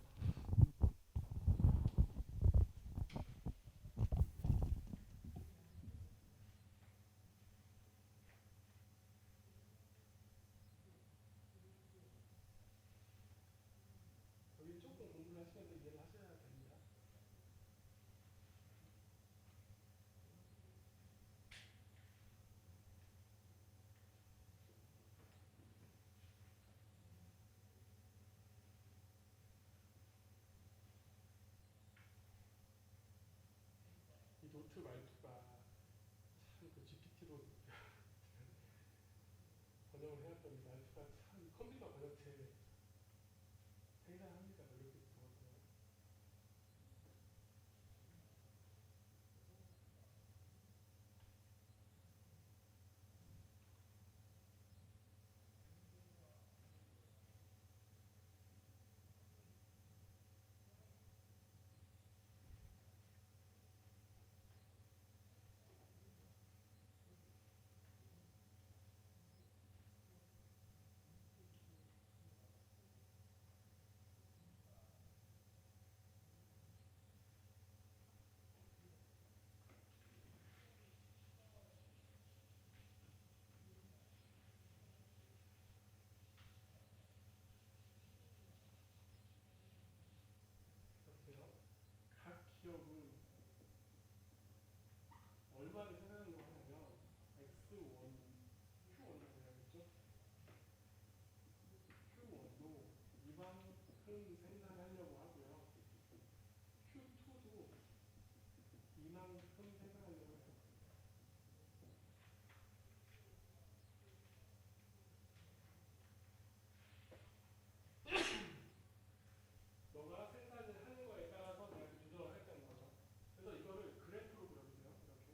Speaker 1: 이 노트 말투가 참 그 GPT로 번역을 해놨더니 말투가 참 컴퓨터 번역체 생산합니다. 이렇게 적었어요. 각 기업은 얼마를 생산하려고 하냐면 X1, Q1이라고 해야겠죠? Q1도 이만큼 생산하려고 하고요. Q2도 이만큼 생산하려고 해요. 너가 생산을 하는 거에 따라서 내가 조절을 하겠다는 거죠. 그래서 이거를 그래프로 그려보세요. 이렇게.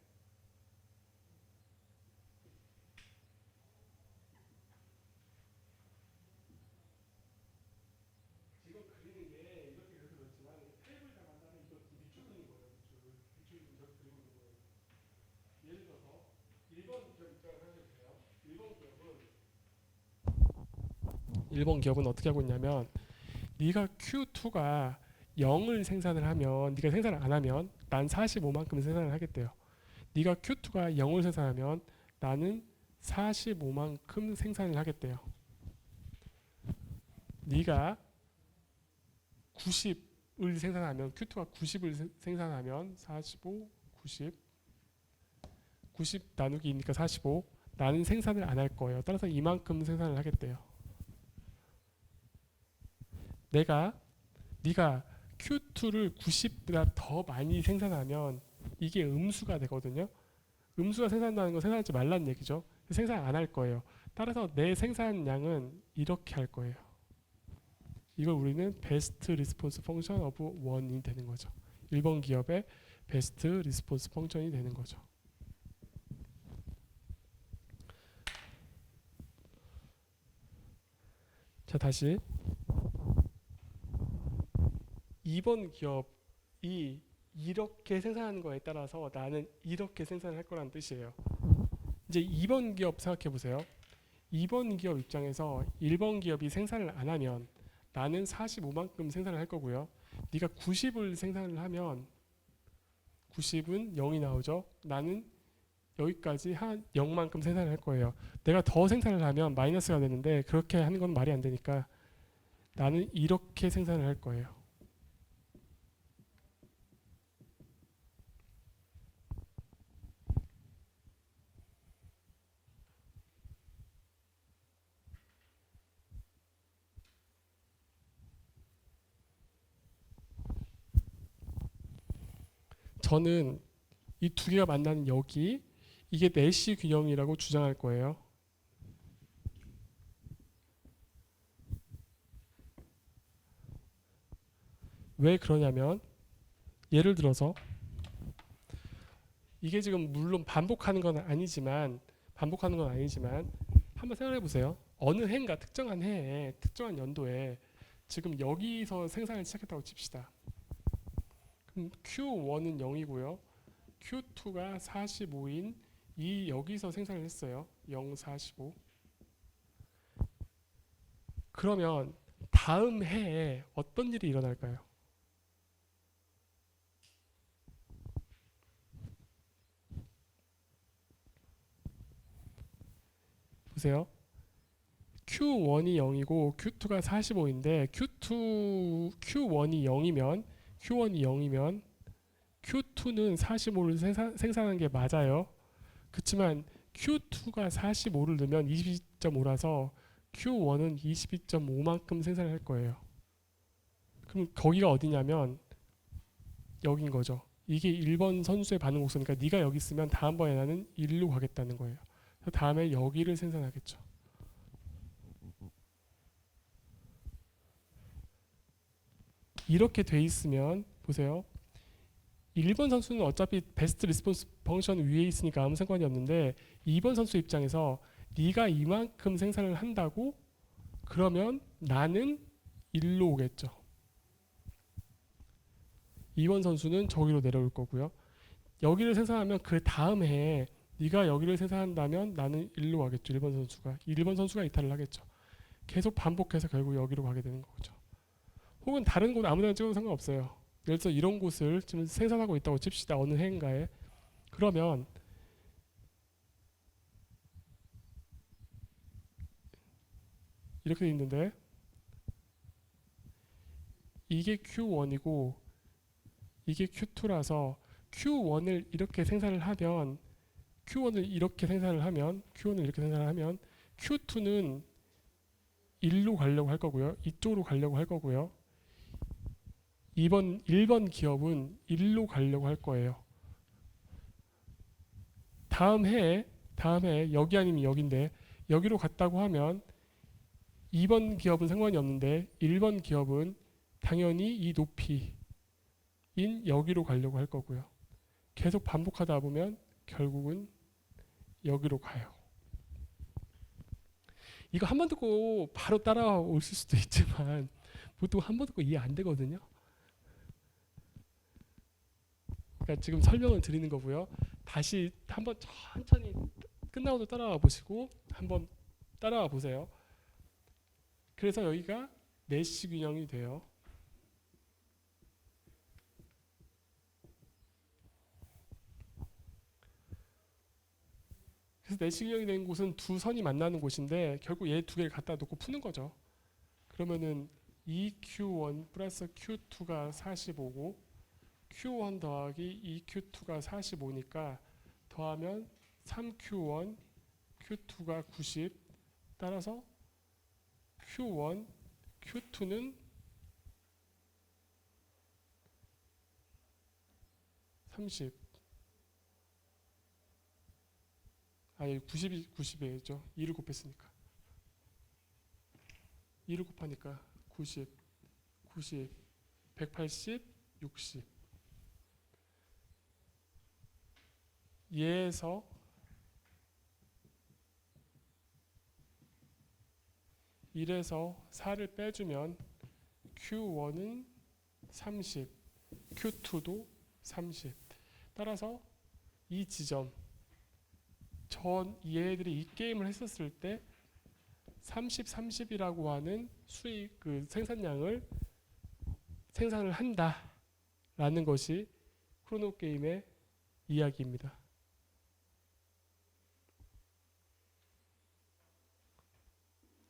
Speaker 1: 지금 그리는 게 이렇게 그려서 그렇지만 테이블 잡았다면 이거 밑줄 그리는 거예요. 밑줄 이렇게 그리고 있는 거예요. 예를 들어서 1번 기업 입장을 하셔주세요. 1번 기업은 어떻게 하고 있냐면 네가 Q2가 0을 생산을 하면 네가 생산을 안 하면 난 45만큼 생산을 하겠대요. 네가 Q2가 0을 생산하면 나는 45만큼 생산을 하겠대요. 네가 90을 생산하면 Q2가 90을 생산하면 45, 90 나누기 2니까 45 나는 생산을 안 할 거예요. 따라서 이만큼 생산을 하겠대요. 네가 Q2를 90보다 더 많이 생산하면 이게 음수가 되거든요. 음수가 생산한다는 건 생산하지 말라는 얘기죠. 생산 안 할 거예요. 따라서 내 생산량은 이렇게 할 거예요. 이걸 우리는 베스트 리스폰스 펑션 오브 원이 되는 거죠. 1번 기업의 베스트 리스폰스 펑션이 되는 거죠. 자, 다시 2번 기업이 이렇게 생산하는 거에 따라서 나는 이렇게 생산할 거라는 뜻이에요. 이제 2번 기업 생각해 보세요. 2번 기업 입장에서 1번 기업이 생산을 안 하면 나는 45만큼 생산을 할 거고요. 네가 90을 생산을 하면 90은 0이 나오죠. 나는 여기까지 한 0만큼 생산을 할 거예요. 내가 더 생산을 하면 마이너스가 되는데 그렇게 하는 건 말이 안 되니까 나는 이렇게 생산을 할 거예요. 저는 이 두 개가 만나는 여기 이게 내시 균형이라고 주장할 거예요. 왜 그러냐면 예를 들어서 이게 지금 물론 반복하는 건 아니지만 한번 생각해 보세요. 어느 해인가 특정한 해에 특정한 연도에 지금 여기서 생산을 시작했다고 칩시다. 그럼 Q1은 0이고요. Q2가 45인 이 여기서 생산을 했어요. 0, 45. 그러면 다음 해에 어떤 일이 일어날까요? 보세요. Q1이 0이고 Q2가 45인데 Q1이 0이면 Q2는 45를 생산한 게 맞아요. 그렇지만 Q2가 45를 넣으면 22.5라서 Q1은 22.5만큼 생산을 할 거예요. 그럼 거기가 어디냐면 여긴 거죠. 이게 1번 선수의 반응 곡선이니까 네가 여기 있으면 다음번에 나는 1로 가겠다는 거예요. 그래서 다음에 여기를 생산하겠죠. 이렇게 돼 있으면 보세요. 1번 선수는 어차피 베스트 리스폰스 펑션 위에 있으니까 아무 상관이 없는데 2번 선수 입장에서 네가 이만큼 생산을 한다고 그러면 나는 1로 오겠죠. 2번 선수는 저기로 내려올 거고요. 여기를 생산하면 그 다음 해에 네가 여기를 생산한다면 나는 1로 가겠죠. 1번 선수가 이탈을 하겠죠. 계속 반복해서 결국 여기로 가게 되는 거죠. 혹은 다른 곳 아무데나 찍어도 상관없어요. 예를 들어서 이런 곳을 지금 생산하고 있다고 칩시다. 어느 해인가에. 그러면 이렇게 돼 있는데 이게 Q1이고 이게 Q2라서 Q1을 이렇게 생산을 하면 Q2는 1로 가려고 할 거고요. 이쪽으로 가려고 할 거고요. 1번 기업은 1로 가려고 할 거예요. 다음 해에 여기 아니면 여기인데 여기로 갔다고 하면 2번 기업은 상관이 없는데 1번 기업은 당연히 이 높이인 여기로 가려고 할 거고요. 계속 반복하다 보면 결국은 여기로 가요. 이거 한 번 듣고 바로 따라오실 수도 있지만 보통 한 번 듣고 이해 안 되거든요. 그러니까 지금 설명을 드리는 거고요. 다시 한번 천천히 끝나고도 따라와 보시고 한번 따라와 보세요. 그래서 여기가 내시 균형이 돼요. 그래서 내시 균형이 된 곳은 두 선이 만나는 곳인데 결국 얘 두 개를 갖다 놓고 푸는 거죠. 그러면은 2Q1 플러스 Q2가 45고 Q1 더하기 2Q2가 45니까 더하면 3Q1 Q2가 90 따라서 Q1 Q2는 30 아니 90이 90이죠. 2를 곱했으니까 2를 곱하니까 90, 90, 180, 60. 얘에서 1에서 4를 빼주면 Q1은 30, Q2도 30. 따라서 이 지점, 얘들이 이 게임을 했었을 때 30, 30이라고 하는 수익 그 생산량을 생산을 한다라는 것이 크로노 게임의 이야기입니다.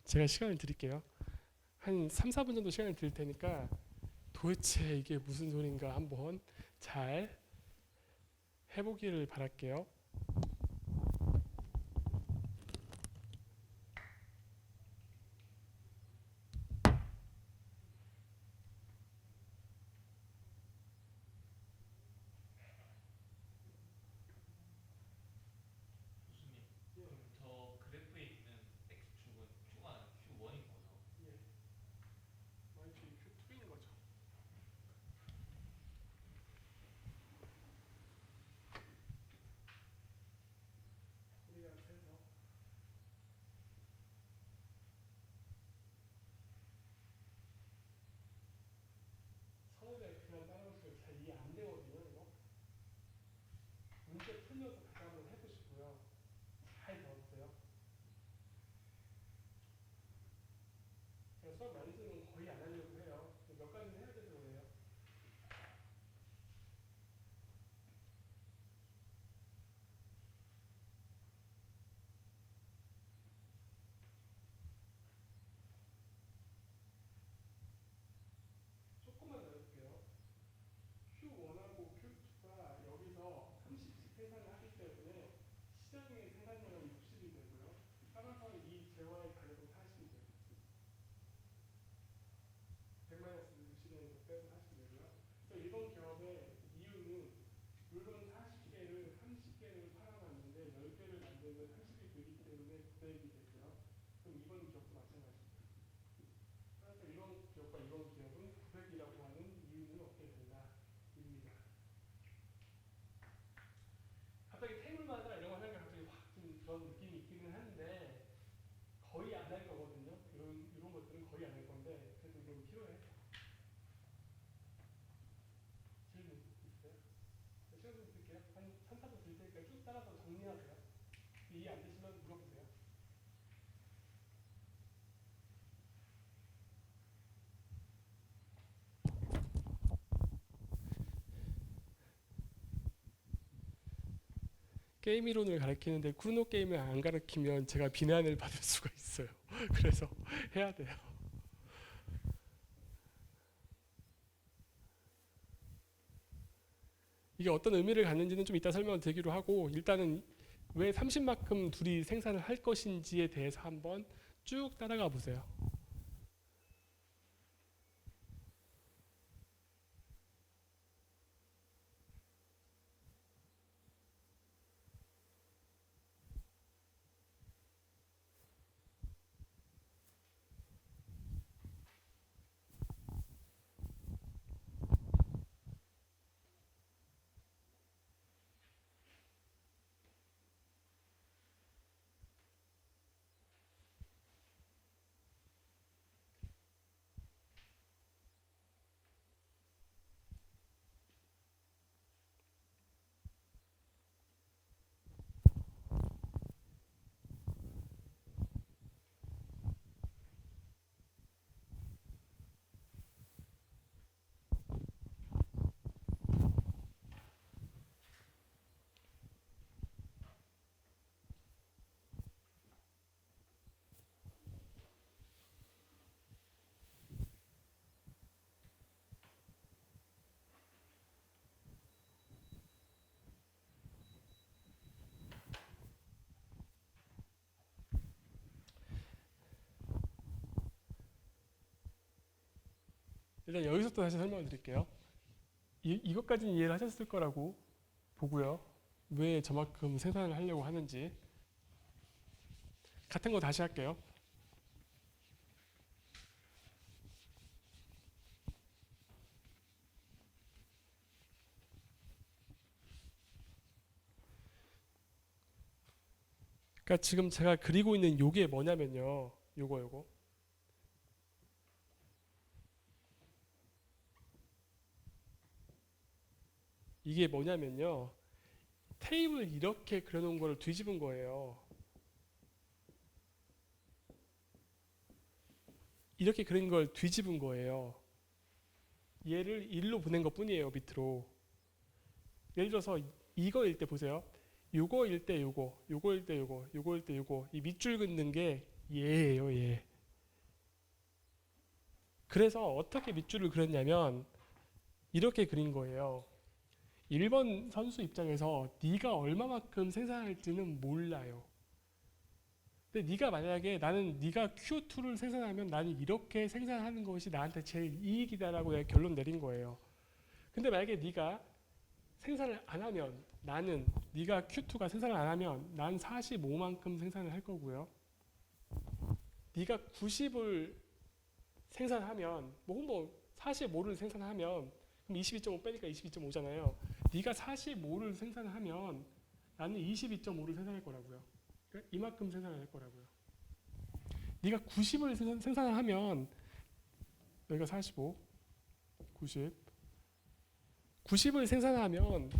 Speaker 1: 제가 시간을 드릴게요. 한 3, 4분 정도 시간을 드릴 테니까 도대체 이게 무슨 소린가 한번 잘 해보기를 바랄게요. Q2인 거죠. 우리가 그래서 서울에 그냥 따라오시면 잘 이해 안 되거든요. 이거 문제 풀면서 다시 한번 해보시고요. 잘 배웠어요. 제가 수업 많이 쓰는 건 거의 안 하려고 해요. 몇 가지는 해야 돼서 그래요. 조금만 더 해볼게요. Q1하고 Q2가 여기서 30씩 생산을 하기 때문에 시장의 생산량은 60이 되고요. 따라서 이 재화의 가격은 40이 돼요. 100-60에서 빼서 40이 되고요. 그래서 이번 기업의 이유는 물건 40개를 30개를 팔아놨는데 10개를 만들면 30이 되기 때문에 900이 되고요. 그럼 이번 기업도 마찬가지입니다. 따라서 이번 기업과 이번 기업은 900이라고 하는 이유는 어떻게 된다입니다. 갑자기 태물마다 이런 거 하니까 갑자기 확좀 그런 느낌이 있기는 한데 거의 안 할 거거든요. 이런 것들은 거의 안 할 건데 그래도 이건 필요해. 질문 있어요? 시간 좀 드릴게요. 한 3, 4분 드릴 테니까 쭉 따라서 정리하세요. 이해 안 되시면 물어보세요. 게임 이론을 가르치는데 크로노 게임을 안 가르치면 제가 비난을 받을 수가 있어요. 그래서 해야 돼요. 이게 어떤 의미를 갖는지는 좀 이따 설명을 드리기로 하고 일단은 왜 30만큼 둘이 생산을 할 것인지에 대해서 한번 쭉 따라가 보세요. 일단 여기서부터 다시 설명을 드릴게요. 이것까지는 이해를 하셨을 거라고 보고요. 왜 저만큼 생산을 하려고 하는지 같은 거 다시 할게요. 그러니까 지금 제가 그리고 있는 요게 뭐냐면요. 요거. 이게 뭐냐면요. 테이블 이렇게 그려놓은 거를 뒤집은 거예요. 이렇게 그린 걸 뒤집은 거예요. 얘를 1로 보낸 것 뿐이에요. 밑으로. 예를 들어서 이거일 때 보세요. 요거일 때 요거, 요거일 때 요거, 요거일 때 요거. 이 밑줄 긋는 게 얘예요. 얘. 그래서 어떻게 밑줄을 그렸냐면 이렇게 그린 거예요. 1번 선수 입장에서 네가 얼마만큼 생산할지는 몰라요. 근데 네가 만약에 나는 네가 Q2를 생산하면 나는 이렇게 생산하는 것이 나한테 제일 이익이다라고 내가 결론 내린 거예요. 근데 만약에 네가 생산을 안 하면 나는 네가 Q2가 생산을 안 하면 난 45만큼 생산을 할 거고요. 네가 90을 생산하면 뭐 45를 생산하면 그럼 22.5 빼니까 22.5잖아요. 네가 45를 생산하면 나는 22.5를 생산할 거라고요. 그러니까 이만큼 생산할 거라고요. 네가 90을 생산을 하면 여기가 45, 90, 90을 생산하면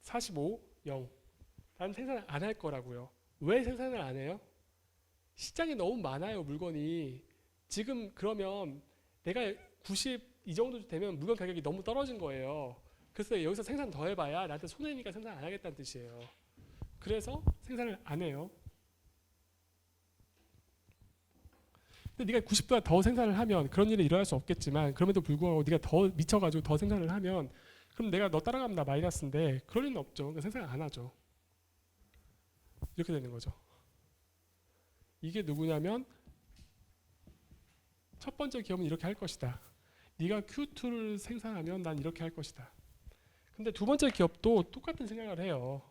Speaker 1: 45, 0. 나는 생산을 안 할 거라고요. 왜 생산을 안 해요? 시장에 너무 많아요, 물건이. 지금 그러면 내가 90 이 정도 되면 물건 가격이 너무 떨어진 거예요. 그래서 여기서 생산 더 해봐야 나한테 손해니까 생산 안 하겠다는 뜻이에요. 그래서 생산을 안 해요. 근데 네가 90보다 더 생산을 하면 그런 일이 일어날 수 없겠지만 그럼에도 불구하고 네가 더 미쳐가지고 더 생산을 하면 그럼 내가 너 따라가면 나 마이너스인데 그럴 리는 없죠. 그러니까 생산을 안 하죠. 이렇게 되는 거죠. 이게 누구냐면 첫 번째 기업은 이렇게 할 것이다. 네가 Q2를 생산하면 난 이렇게 할 것이다. 근데 두 번째 기업도 똑같은 생각을 해요.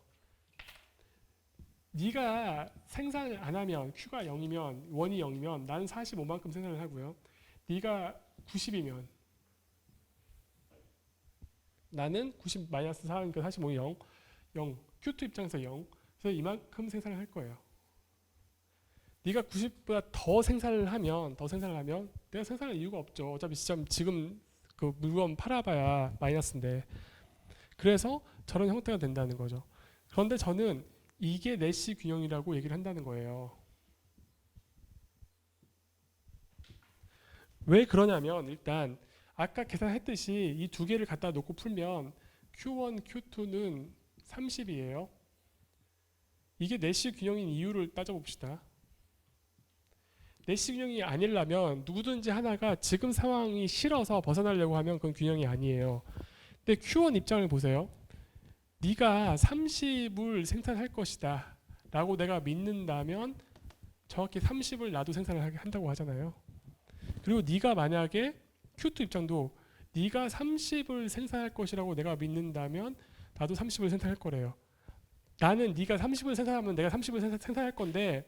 Speaker 1: 네가 생산을 안 하면 Q가 0이면 원이 0이면 나는 45만큼 생산을 하고요. 네가 90이면 나는 90 마이너스 4니까 45이 0, 0. Q2 입장에서 0. 그래서 이만큼 생산을 할 거예요. 네가 90보다 더 생산을 하면 내가 생산할 이유가 없죠. 어차피 지금 그 물건 팔아봐야 마이너스인데. 그래서 저런 형태가 된다는 거죠. 그런데 저는 이게 내시 균형이라고 얘기를 한다는 거예요. 왜 그러냐면 일단 아까 계산했듯이 이 두 개를 갖다 놓고 풀면 Q1, Q2는 30이에요. 이게 내시 균형인 이유를 따져봅시다. 내시 균형이 아니려면 누구든지 하나가 지금 상황이 싫어서 벗어나려고 하면 그건 균형이 아니에요. 근데 Q1 입장을 보세요. 네가 30을 생산할 것이다 라고 내가 믿는다면 정확히 30을 나도 생산을 한다고 하잖아요. 그리고 네가 만약에 Q2 입장도 네가 30을 생산할 것이라고 내가 믿는다면 나도 30을 생산할 거래요. 나는 네가 30을 생산하면 내가 30을 생산할 건데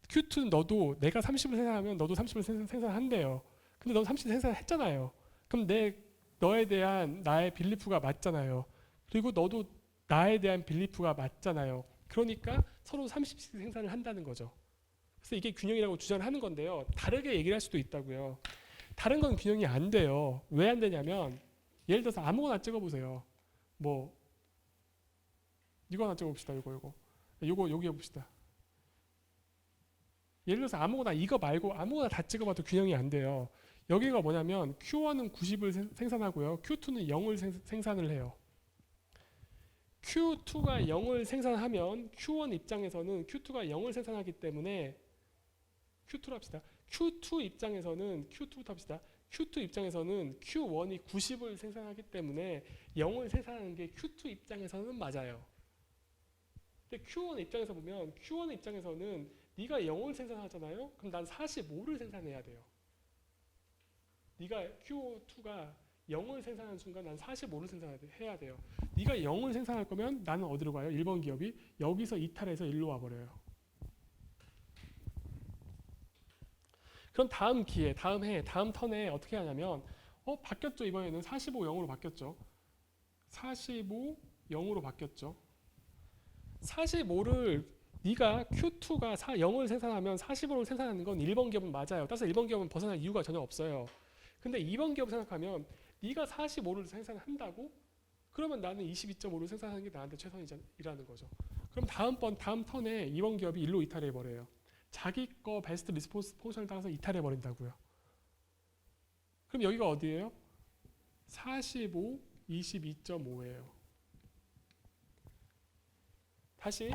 Speaker 1: Q2는 너도 내가 30을 생산하면 너도 30을 생산한대요. 근데 너 30을 생산했잖아요. 그럼 너에 대한 나의 빌리프가 맞잖아요. 그리고 너도 나에 대한 빌리프가 맞잖아요. 그러니까 서로 30씩 생산을 한다는 거죠. 그래서 이게 균형이라고 주장을 하는 건데요. 다르게 얘기를 할 수도 있다고요. 다른 건 균형이 안 돼요. 왜 안 되냐면 예를 들어서 아무거나 찍어보세요. 뭐 이거 하나 찍어봅시다. 요거 여기 해봅시다. 예를 들어서 아무거나 이거 말고 아무거나 다 찍어봐도 균형이 안 돼요. 여기가 뭐냐면 Q1은 90을 생산하고요. Q2는 0을 생산을 해요. Q2가 0을 생산하면 Q1 입장에서는 Q2가 0을 생산하기 때문에 Q2로 합시다. Q2 입장에서는 Q2부터 합시다. Q2 입장에서는 Q1이 90을 생산하기 때문에 0을 생산하는 게 Q2 입장에서는 맞아요. 근데 Q1 입장에서 보면 Q1 입장에서는 네가 0을 생산하잖아요. 그럼 난 45를 생산해야 돼요. 네가 Q2가 0을 생산하는 순간 난 45를 생산해야 돼요. 네가 0을 생산할 거면 나는 어디로 가요? 1번 기업이 여기서 이탈해서 1로 와버려요. 그럼 다음 기회, 다음 해, 다음 턴에 어떻게 하냐면 바뀌었죠. 이번에는 45, 0으로 바뀌었죠. 45, 0으로 바뀌었죠. 45를 네가 Q2가 0을 생산하면 45를 생산하는 건 1번 기업은 맞아요. 따라서 1번 기업은 벗어날 이유가 전혀 없어요. 근데 2번 기업 생각하면 네가 45를 생산한다고? 그러면 나는 22.5를 생산하는 게 나한테 최선이라는 거죠. 그럼 다음 턴에 2번 기업이 1로 이탈해 버려요. 자기 거 베스트 리스폰스 펑션을 따라서 이탈해 버린다고요. 그럼 여기가 어디예요? 45, 22.5예요. 다시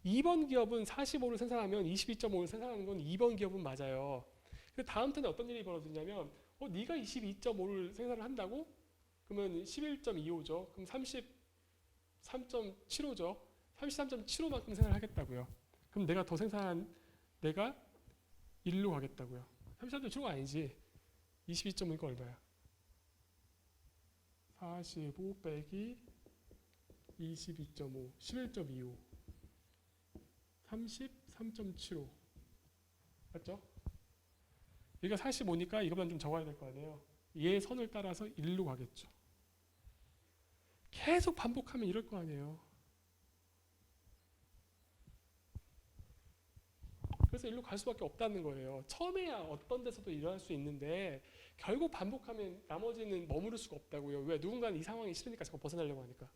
Speaker 1: 2번 기업은 45를 생산하면 22.5를 생산하는 건 2번 기업은 맞아요. 근데 다음 턴에 어떤 일이 벌어지냐면 네가 22.5를 생산을 한다고? 그러면 11.25죠. 그럼 33.75죠. 33.75만큼 생산을 하겠다고요. 그럼 내가 더 내가 1로 가겠다고요. 33.75가 아니지. 22.5니까 얼마야? 45 빼기 22.5, 11.25, 33.75 맞죠? 여기가 45니까 이것만 좀 적어야 될 거 아니에요. 얘 선을 따라서 1로 가겠죠. 계속 반복하면 이럴 거 아니에요. 그래서 일로 갈 수밖에 없다는 거예요. 처음에야 어떤 데서도 일어날 수 있는데 결국 반복하면 나머지는 머무를 수가 없다고요. 왜? 누군가는 이 상황이 싫으니까 자꾸 벗어나려고 하니까.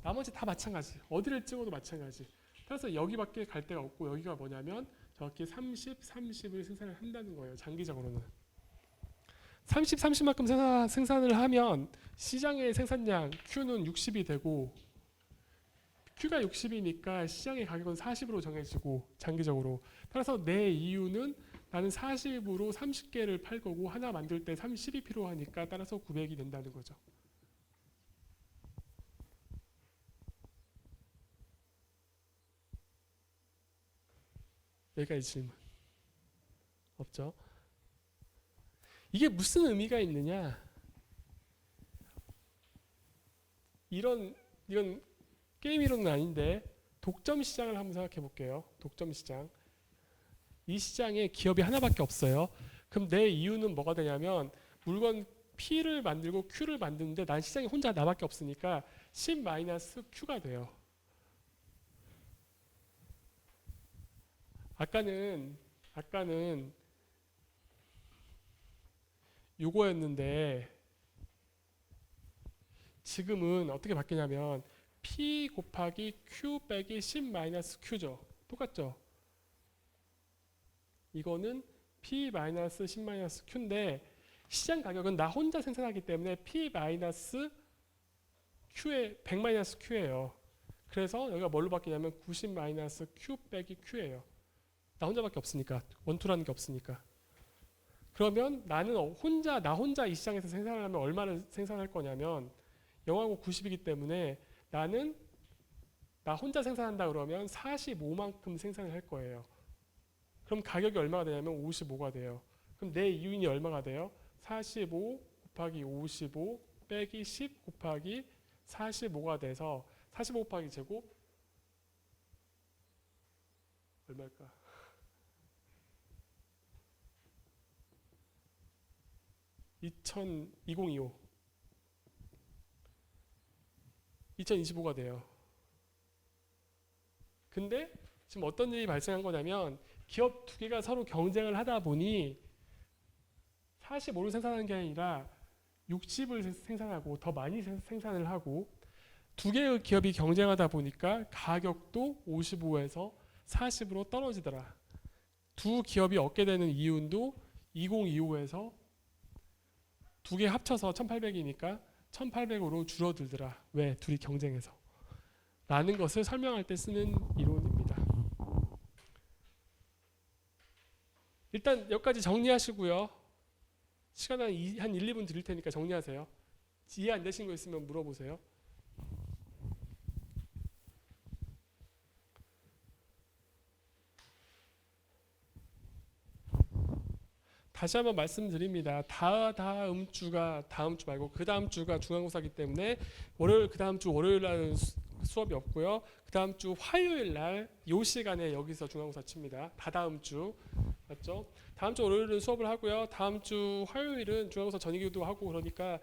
Speaker 1: 나머지 다 마찬가지. 어디를 찍어도 마찬가지. 그래서 여기밖에 갈 데가 없고 여기가 뭐냐면 정확히 30, 30을 생산을 한다는 거예요. 장기적으로는. 30, 30만큼 생산을 하면 시장의 생산량 Q는 60이 되고 Q가 60이니까 시장의 가격은 40으로 정해지고 장기적으로. 따라서 내 이유는 나는 40으로 30개를 팔 거고 하나 만들 때 30이 필요하니까 따라서 900이 된다는 거죠. 여기까지 질문. 없죠? 이게 무슨 의미가 있느냐? 이런 게임 이론은 아닌데 독점 시장을 한번 생각해 볼게요. 독점 시장. 이 시장에 기업이 하나밖에 없어요. 그럼 내 이유는 뭐가 되냐면 물건 P를 만들고 Q를 만드는데 난 시장에 혼자 나밖에 없으니까 10-Q가 돼요. 아까는 요거였는데 지금은 어떻게 바뀌냐면 P 곱하기 Q 빼기 10-Q죠. 똑같죠? 이거는 P-10-Q인데 시장 가격은 나 혼자 생산하기 때문에 P-Q의 100-Q예요. 그래서 여기가 뭘로 바뀌냐면 90-Q 빼기 Q예요. 나 혼자밖에 없으니까. 원투라는 게 없으니까. 그러면 나는 나 혼자 이 시장에서 생산을 하면 얼마를 생산할 거냐면 0하고 90이기 때문에 나는 나 혼자 생산한다 그러면 45만큼 생산을 할 거예요. 그럼 가격이 얼마가 되냐면 55가 돼요. 그럼 내 이윤이 얼마가 돼요? 45 곱하기 55 빼기 10 곱하기 45가 돼서 45 곱하기 제곱 얼마일까? 2025 2025가 돼요. 근데 지금 어떤 일이 발생한 거냐면 기업 두 개가 서로 경쟁을 하다 보니 45를 생산하는 게 아니라 60을 생산하고 더 많이 생산을 하고 두 개의 기업이 경쟁하다 보니까 가격도 55에서 40으로 떨어지더라. 두 기업이 얻게 되는 이윤도 2025에서 두 개 합쳐서 1800이니까 1800으로 줄어들더라. 왜? 둘이 경쟁해서. 라는 것을 설명할 때 쓰는 이론입니다. 일단 여기까지 정리하시고요. 시간 한 1, 2분 드릴 테니까 정리하세요. 이해 안 되신 거 있으면 물어보세요. 다시 한번 말씀드립니다. 다음 주 말고 그 다음 주가 중간고사이기 때문에 그 다음 주 월요일 날은 수업이 없고요. 그 다음 주 화요일 날 이 시간에 여기서 중간고사 칩니다. 다다음 주 맞죠? 다음 주 월요일은 수업을 하고요. 다음 주 화요일은 중간고사 전이기도 하고 그러니까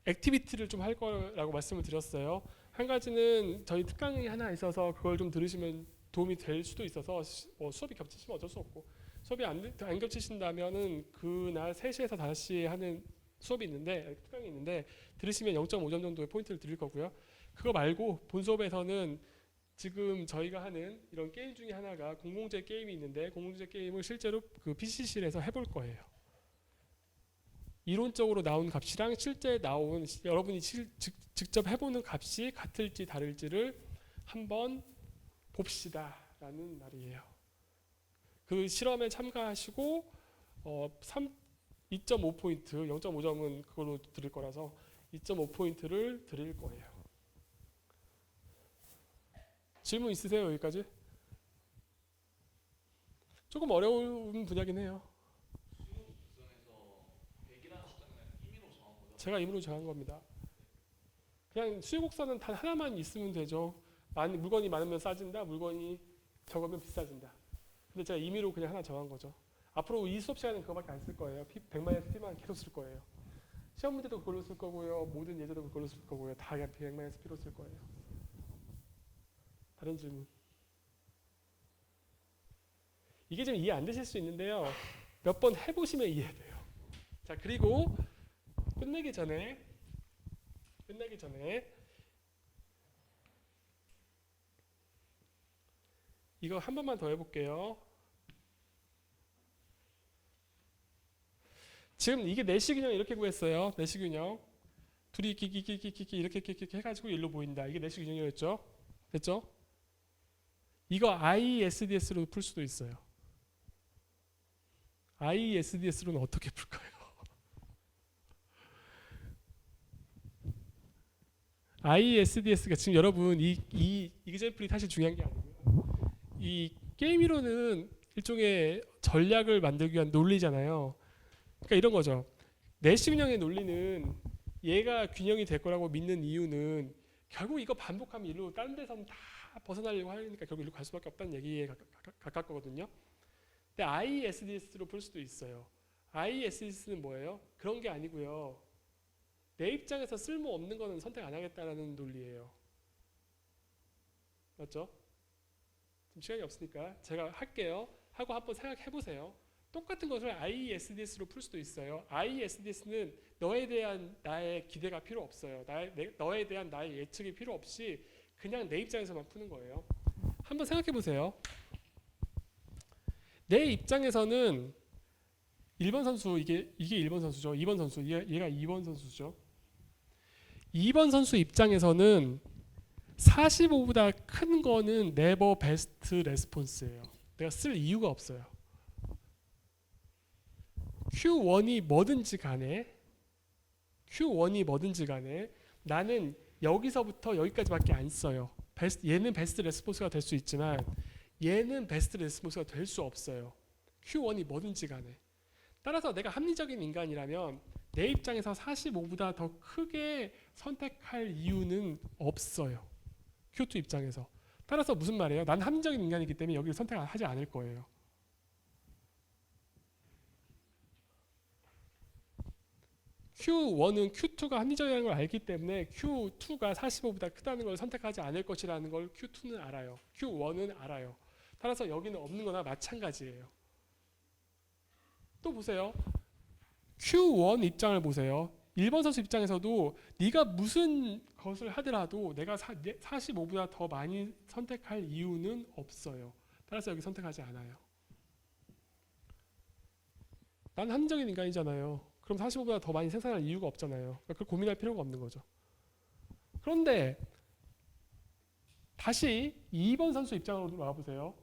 Speaker 1: 액티비티를 좀 할 거라고 말씀을 드렸어요. 한 가지는 저희 특강이 하나 있어서 그걸 좀 들으시면 도움이 될 수도 있어서 수업이 겹치시면 어쩔 수 없고 수업이 안 겹치신다면은 그날 3시에서 5시에 하는 수업이 있는데 특강이 있는데 들으시면 0.5점 정도의 포인트를 드릴 거고요. 그거 말고 본 수업에서는 지금 저희가 하는 이런 게임 중에 하나가 공공재 게임이 있는데 공공재 게임을 실제로 그 PC실에서 해볼 거예요. 이론적으로 나온 값이랑 실제 나온 여러분이 직접 해보는 값이 같을지 다를지를 한번 봅시다 라는 말이에요. 그 실험에 참가하시고 2.5포인트 0.5점은 그걸로 드릴 거라서 2.5포인트를 드릴 거예요. 질문 있으세요? 여기까지? 조금 어려운 분야긴 해요. 제가 임의로 정한 겁니다. 그냥 수요곡선은 단 하나만 있으면 되죠. 물건이 많으면 싸진다, 물건이 적으면 비싸진다. 근데 제가 임의로 그냥 하나 정한 거죠. 앞으로 이 수업 시간은 그거밖에 안 쓸 거예요. 100-P만 계속 쓸 거예요. 시험 문제도 그걸로 쓸 거고요. 모든 예제도 그걸로 쓸 거고요. 다 그냥 100-P로 쓸 거예요. 다른 질문. 이게 좀 이해 안 되실 수 있는데요. 몇 번 해보시면 이해돼요. 자, 그리고 끝내기 전에 이거 한 번만 더 해볼게요. 지금 이게 내시균형 이렇게 구했어요. 내시균형 둘이 이렇게 해가지고 일로 보인다. 이게 내시균형이었죠. 됐죠? 이거 ISDS로 풀 수도 있어요. ISDS로는 어떻게 풀까요? ISDS가 지금 여러분 이 이그젠플이 사실 중요한 게 아니고요. 이 게임 이론은 일종의 전략을 만들기 위한 논리잖아요. 그러니까 이런 거죠. 내시균형의 논리는 얘가 균형이 될 거라고 믿는 이유는 결국 이거 반복하면 일로 다른 데서는 다 벗어나려고 하니까 결국 일로 갈 수밖에 없다는 얘기에 가깝거든요. 근데 ISDS로 풀 수도 있어요. ISDS는 뭐예요? 그런 게 아니고요. 내 입장에서 쓸모없는 거는 선택 안 하겠다라는 논리예요. 맞죠? 지금 시간이 없으니까 제가 할게요. 하고 한번 생각해 보세요. 똑같은 것을 ISDS로 풀 수도 있어요. ISDS는 너에 대한 나의 기대가 필요 없어요. 너에 대한 나의 예측이 필요 없이 그냥 내 입장에서만 푸는 거예요. 한번 생각해 보세요. 내 입장에서는 1번 선수 이게 1번 선수죠. 2번 선수 얘가 2번 선수죠. 2번 선수 입장에서는 45보다 큰 거는 never best response예요. 내가 쓸 이유가 없어요. Q1이 뭐든지 간에 나는 여기서부터 여기까지밖에 안 써요. 얘는 베스트 레스폰스가 될 수 있지만 얘는 베스트 레스폰스가 될 수 없어요. Q1이 뭐든지 간에. 따라서 내가 합리적인 인간이라면 내 입장에서 45보다 더 크게 선택할 이유는 없어요. Q2 입장에서. 따라서 무슨 말이에요? 난 합리적인 인간이기 때문에 여기를 선택하지 않을 거예요. Q1은 Q2가 합리적이라는 걸 알기 때문에 Q2가 45보다 크다는 걸 선택하지 않을 것이라는 걸 Q2는 알아요. Q1은 알아요. 따라서 여기는 없는 거나 마찬가지예요. 또 보세요. Q1 입장을 보세요. 1번 선수 입장에서도 네가 무슨 것을 하더라도 내가 45보다 더 많이 선택할 이유는 없어요. 따라서 여기 선택하지 않아요. 난 합리적인 인간이잖아요. 그럼 45보다 더 많이 생산할 이유가 없잖아요. 그러니까 그걸 고민할 필요가 없는 거죠. 그런데 다시 2번 선수 입장으로 와보세요.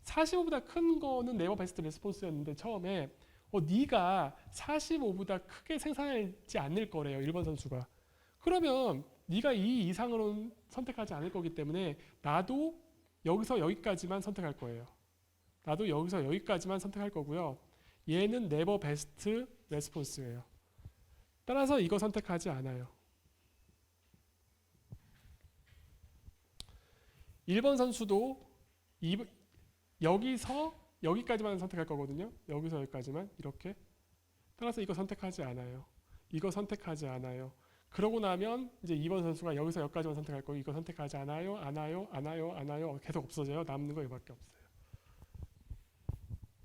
Speaker 1: 45보다 큰 거는 네버 베스트 레스폰스였는데 처음에 네가 45보다 크게 생산하지 않을 거래요. 1번 선수가. 그러면 네가 이 이상으로는 선택하지 않을 거기 때문에 나도 여기서 여기까지만 선택할 거예요. 나도 여기서 여기까지만 선택할 거고요. 얘는 네버 베스트 레스폰스예요. 따라서 이거 선택하지 않아요. 1번 선수도 여기서 여기까지만 선택할 거거든요. 여기서 여기까지만 이렇게. 따라서 이거 선택하지 않아요. 이거 선택하지 않아요. 그러고 나면 이제 2번 선수가 여기서 여기까지만 선택할 거고 이거 선택하지 않아요. 계속 없어져요. 남는 거 이거밖에 없어요.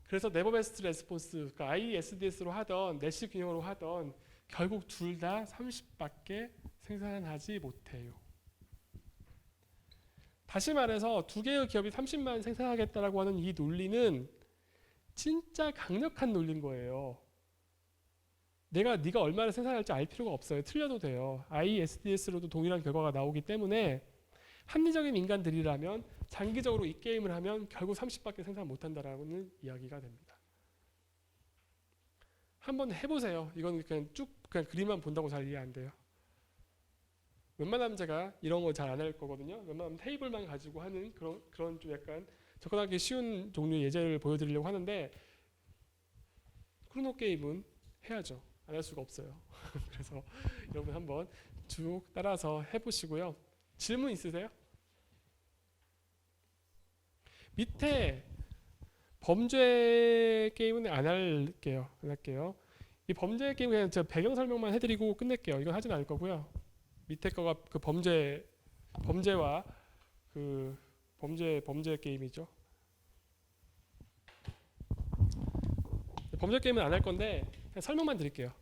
Speaker 1: 그래서 네버 베스트 레스폰스, 그러니까 ISDS로 하던 내시 균형으로 하던 결국 둘 다 30밖에 생산하지 못해요. 다시 말해서 두 개의 기업이 30만 생산하겠다라고 하는 이 논리는 진짜 강력한 논리인 거예요. 네가 얼마를 생산할지 알 필요가 없어요. 틀려도 돼요. ISDS로도 동일한 결과가 나오기 때문에 합리적인 인간들이라면 장기적으로 이 게임을 하면 결국 30밖에 생산 못한다라는 이야기가 됩니다. 한번 해보세요. 이건 그냥 그림만 본다고 잘 이해 안 돼요. 웬만하면 제가 이런 거 잘 안 할 거거든요. 웬만하면 테이블만 가지고 하는 그런 좀 약간 접근하기 쉬운 종류의 예제를 보여드리려고 하는데 크로노 게임은 해야죠. 안 할 수가 없어요. 그래서 여러분 한번 쭉 따라서 해보시고요. 질문 있으세요? 밑에 범죄 게임은 안 할게요. 이 범죄 게임 그냥 제가 배경 설명만 해드리고 끝낼게요. 이건 하진 않을 거고요. 밑에 거가 그 범죄와 그 범죄 게임이죠. 범죄 게임은 안 할 건데 그냥 설명만 드릴게요.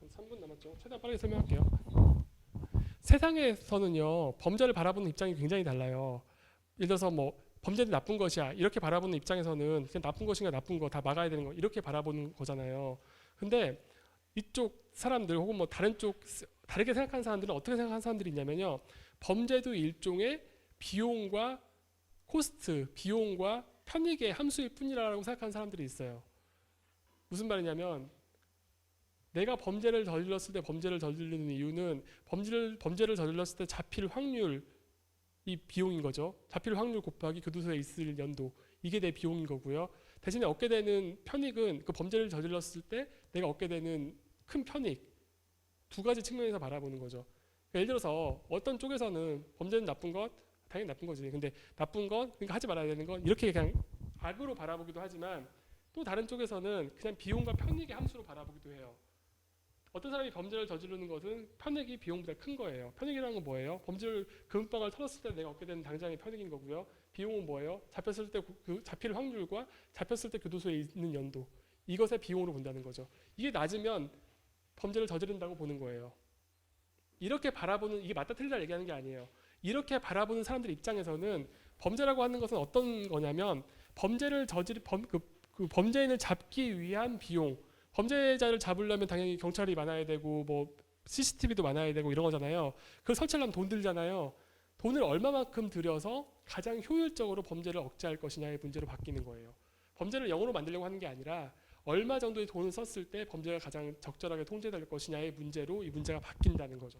Speaker 1: 한 3분 남았죠. 최대한 빠르게 설명할게요. 세상에서는요 범죄를 바라보는 입장이 굉장히 달라요. 예를 들어서 뭐 범죄는 나쁜 것이야 이렇게 바라보는 입장에서는 그냥 나쁜 것인가 나쁜 거 다 막아야 되는 거 이렇게 바라보는 거잖아요. 근데 이쪽 사람들 혹은 뭐 다르게 생각하는 사람들은 어떻게 생각하는 사람들이 있냐면요. 범죄도 일종의 비용과 코스트, 비용과 편익의 함수일 뿐이라고 생각하는 사람들이 있어요. 무슨 말이냐면 내가 범죄를 저질렀을 때 범죄를 저지르는 이유는 범죄를 저질렀을 때 잡힐 확률이 비용인 거죠. 잡힐 확률 곱하기 교도소에 있을 연도 이게 내 비용인 거고요. 대신에 얻게 되는 편익은 그 범죄를 저질렀을 때 내가 얻게 되는 큰 편익 두 가지 측면에서 바라보는 거죠. 그러니까 예를 들어서 어떤 쪽에서는 범죄는 나쁜 것 당연히 나쁜 거지. 근데 나쁜 건 그러니까 하지 말아야 되는 건 이렇게 그냥 악으로 바라보기도 하지만 또 다른 쪽에서는 그냥 비용과 편익의 함수로 바라보기도 해요. 어떤 사람이 범죄를 저지르는 것은 편익이 비용보다 큰 거예요. 편익이라는 건 뭐예요? 범죄를 금방을 털었을 때 내가 얻게 되는 당장의 편익인 거고요. 비용은 뭐예요? 잡혔을 때 잡힐 확률과 잡혔을 때 교도소에 있는 연도 이것의 비용으로 본다는 거죠. 이게 낮으면 범죄를 저지른다고 보는 거예요. 이렇게 바라보는 이게 맞다 틀리다 얘기하는 게 아니에요. 이렇게 바라보는 사람들 입장에서는 범죄라고 하는 것은 어떤 거냐면 범죄를 그 범죄인을 잡기 위한 비용. 범죄자를 잡으려면 당연히 경찰이 많아야 되고 뭐 CCTV도 많아야 되고 이런 거잖아요. 그걸 설치하려면 돈 들잖아요. 돈을 얼마만큼 들여서 가장 효율적으로 범죄를 억제할 것이냐의 문제로 바뀌는 거예요. 범죄를 0으로 만들려고 하는 게 아니라 얼마 정도의 돈을 썼을 때 범죄가 가장 적절하게 통제될 것이냐의 문제로 이 문제가 바뀐다는 거죠.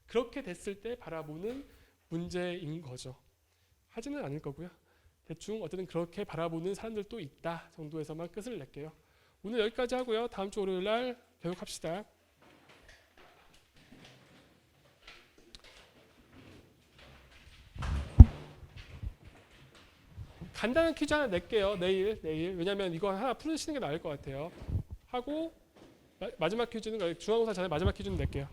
Speaker 1: 그렇게 됐을 때 바라보는 문제인 거죠. 하지는 않을 거고요. 대충 어쨌든 그렇게 바라보는 사람들도 있다 정도에서만 끝을 낼게요. 오늘 여기까지 하고요. 다음 주 월요일 날 계속합시다. 간단한 퀴즈 하나 낼게요. 내일. 왜냐면 이거 하나 풀으시는 게 나을 것 같아요. 하고 마지막 퀴즈는 중간고사 전에 마지막 퀴즈는 낼게요.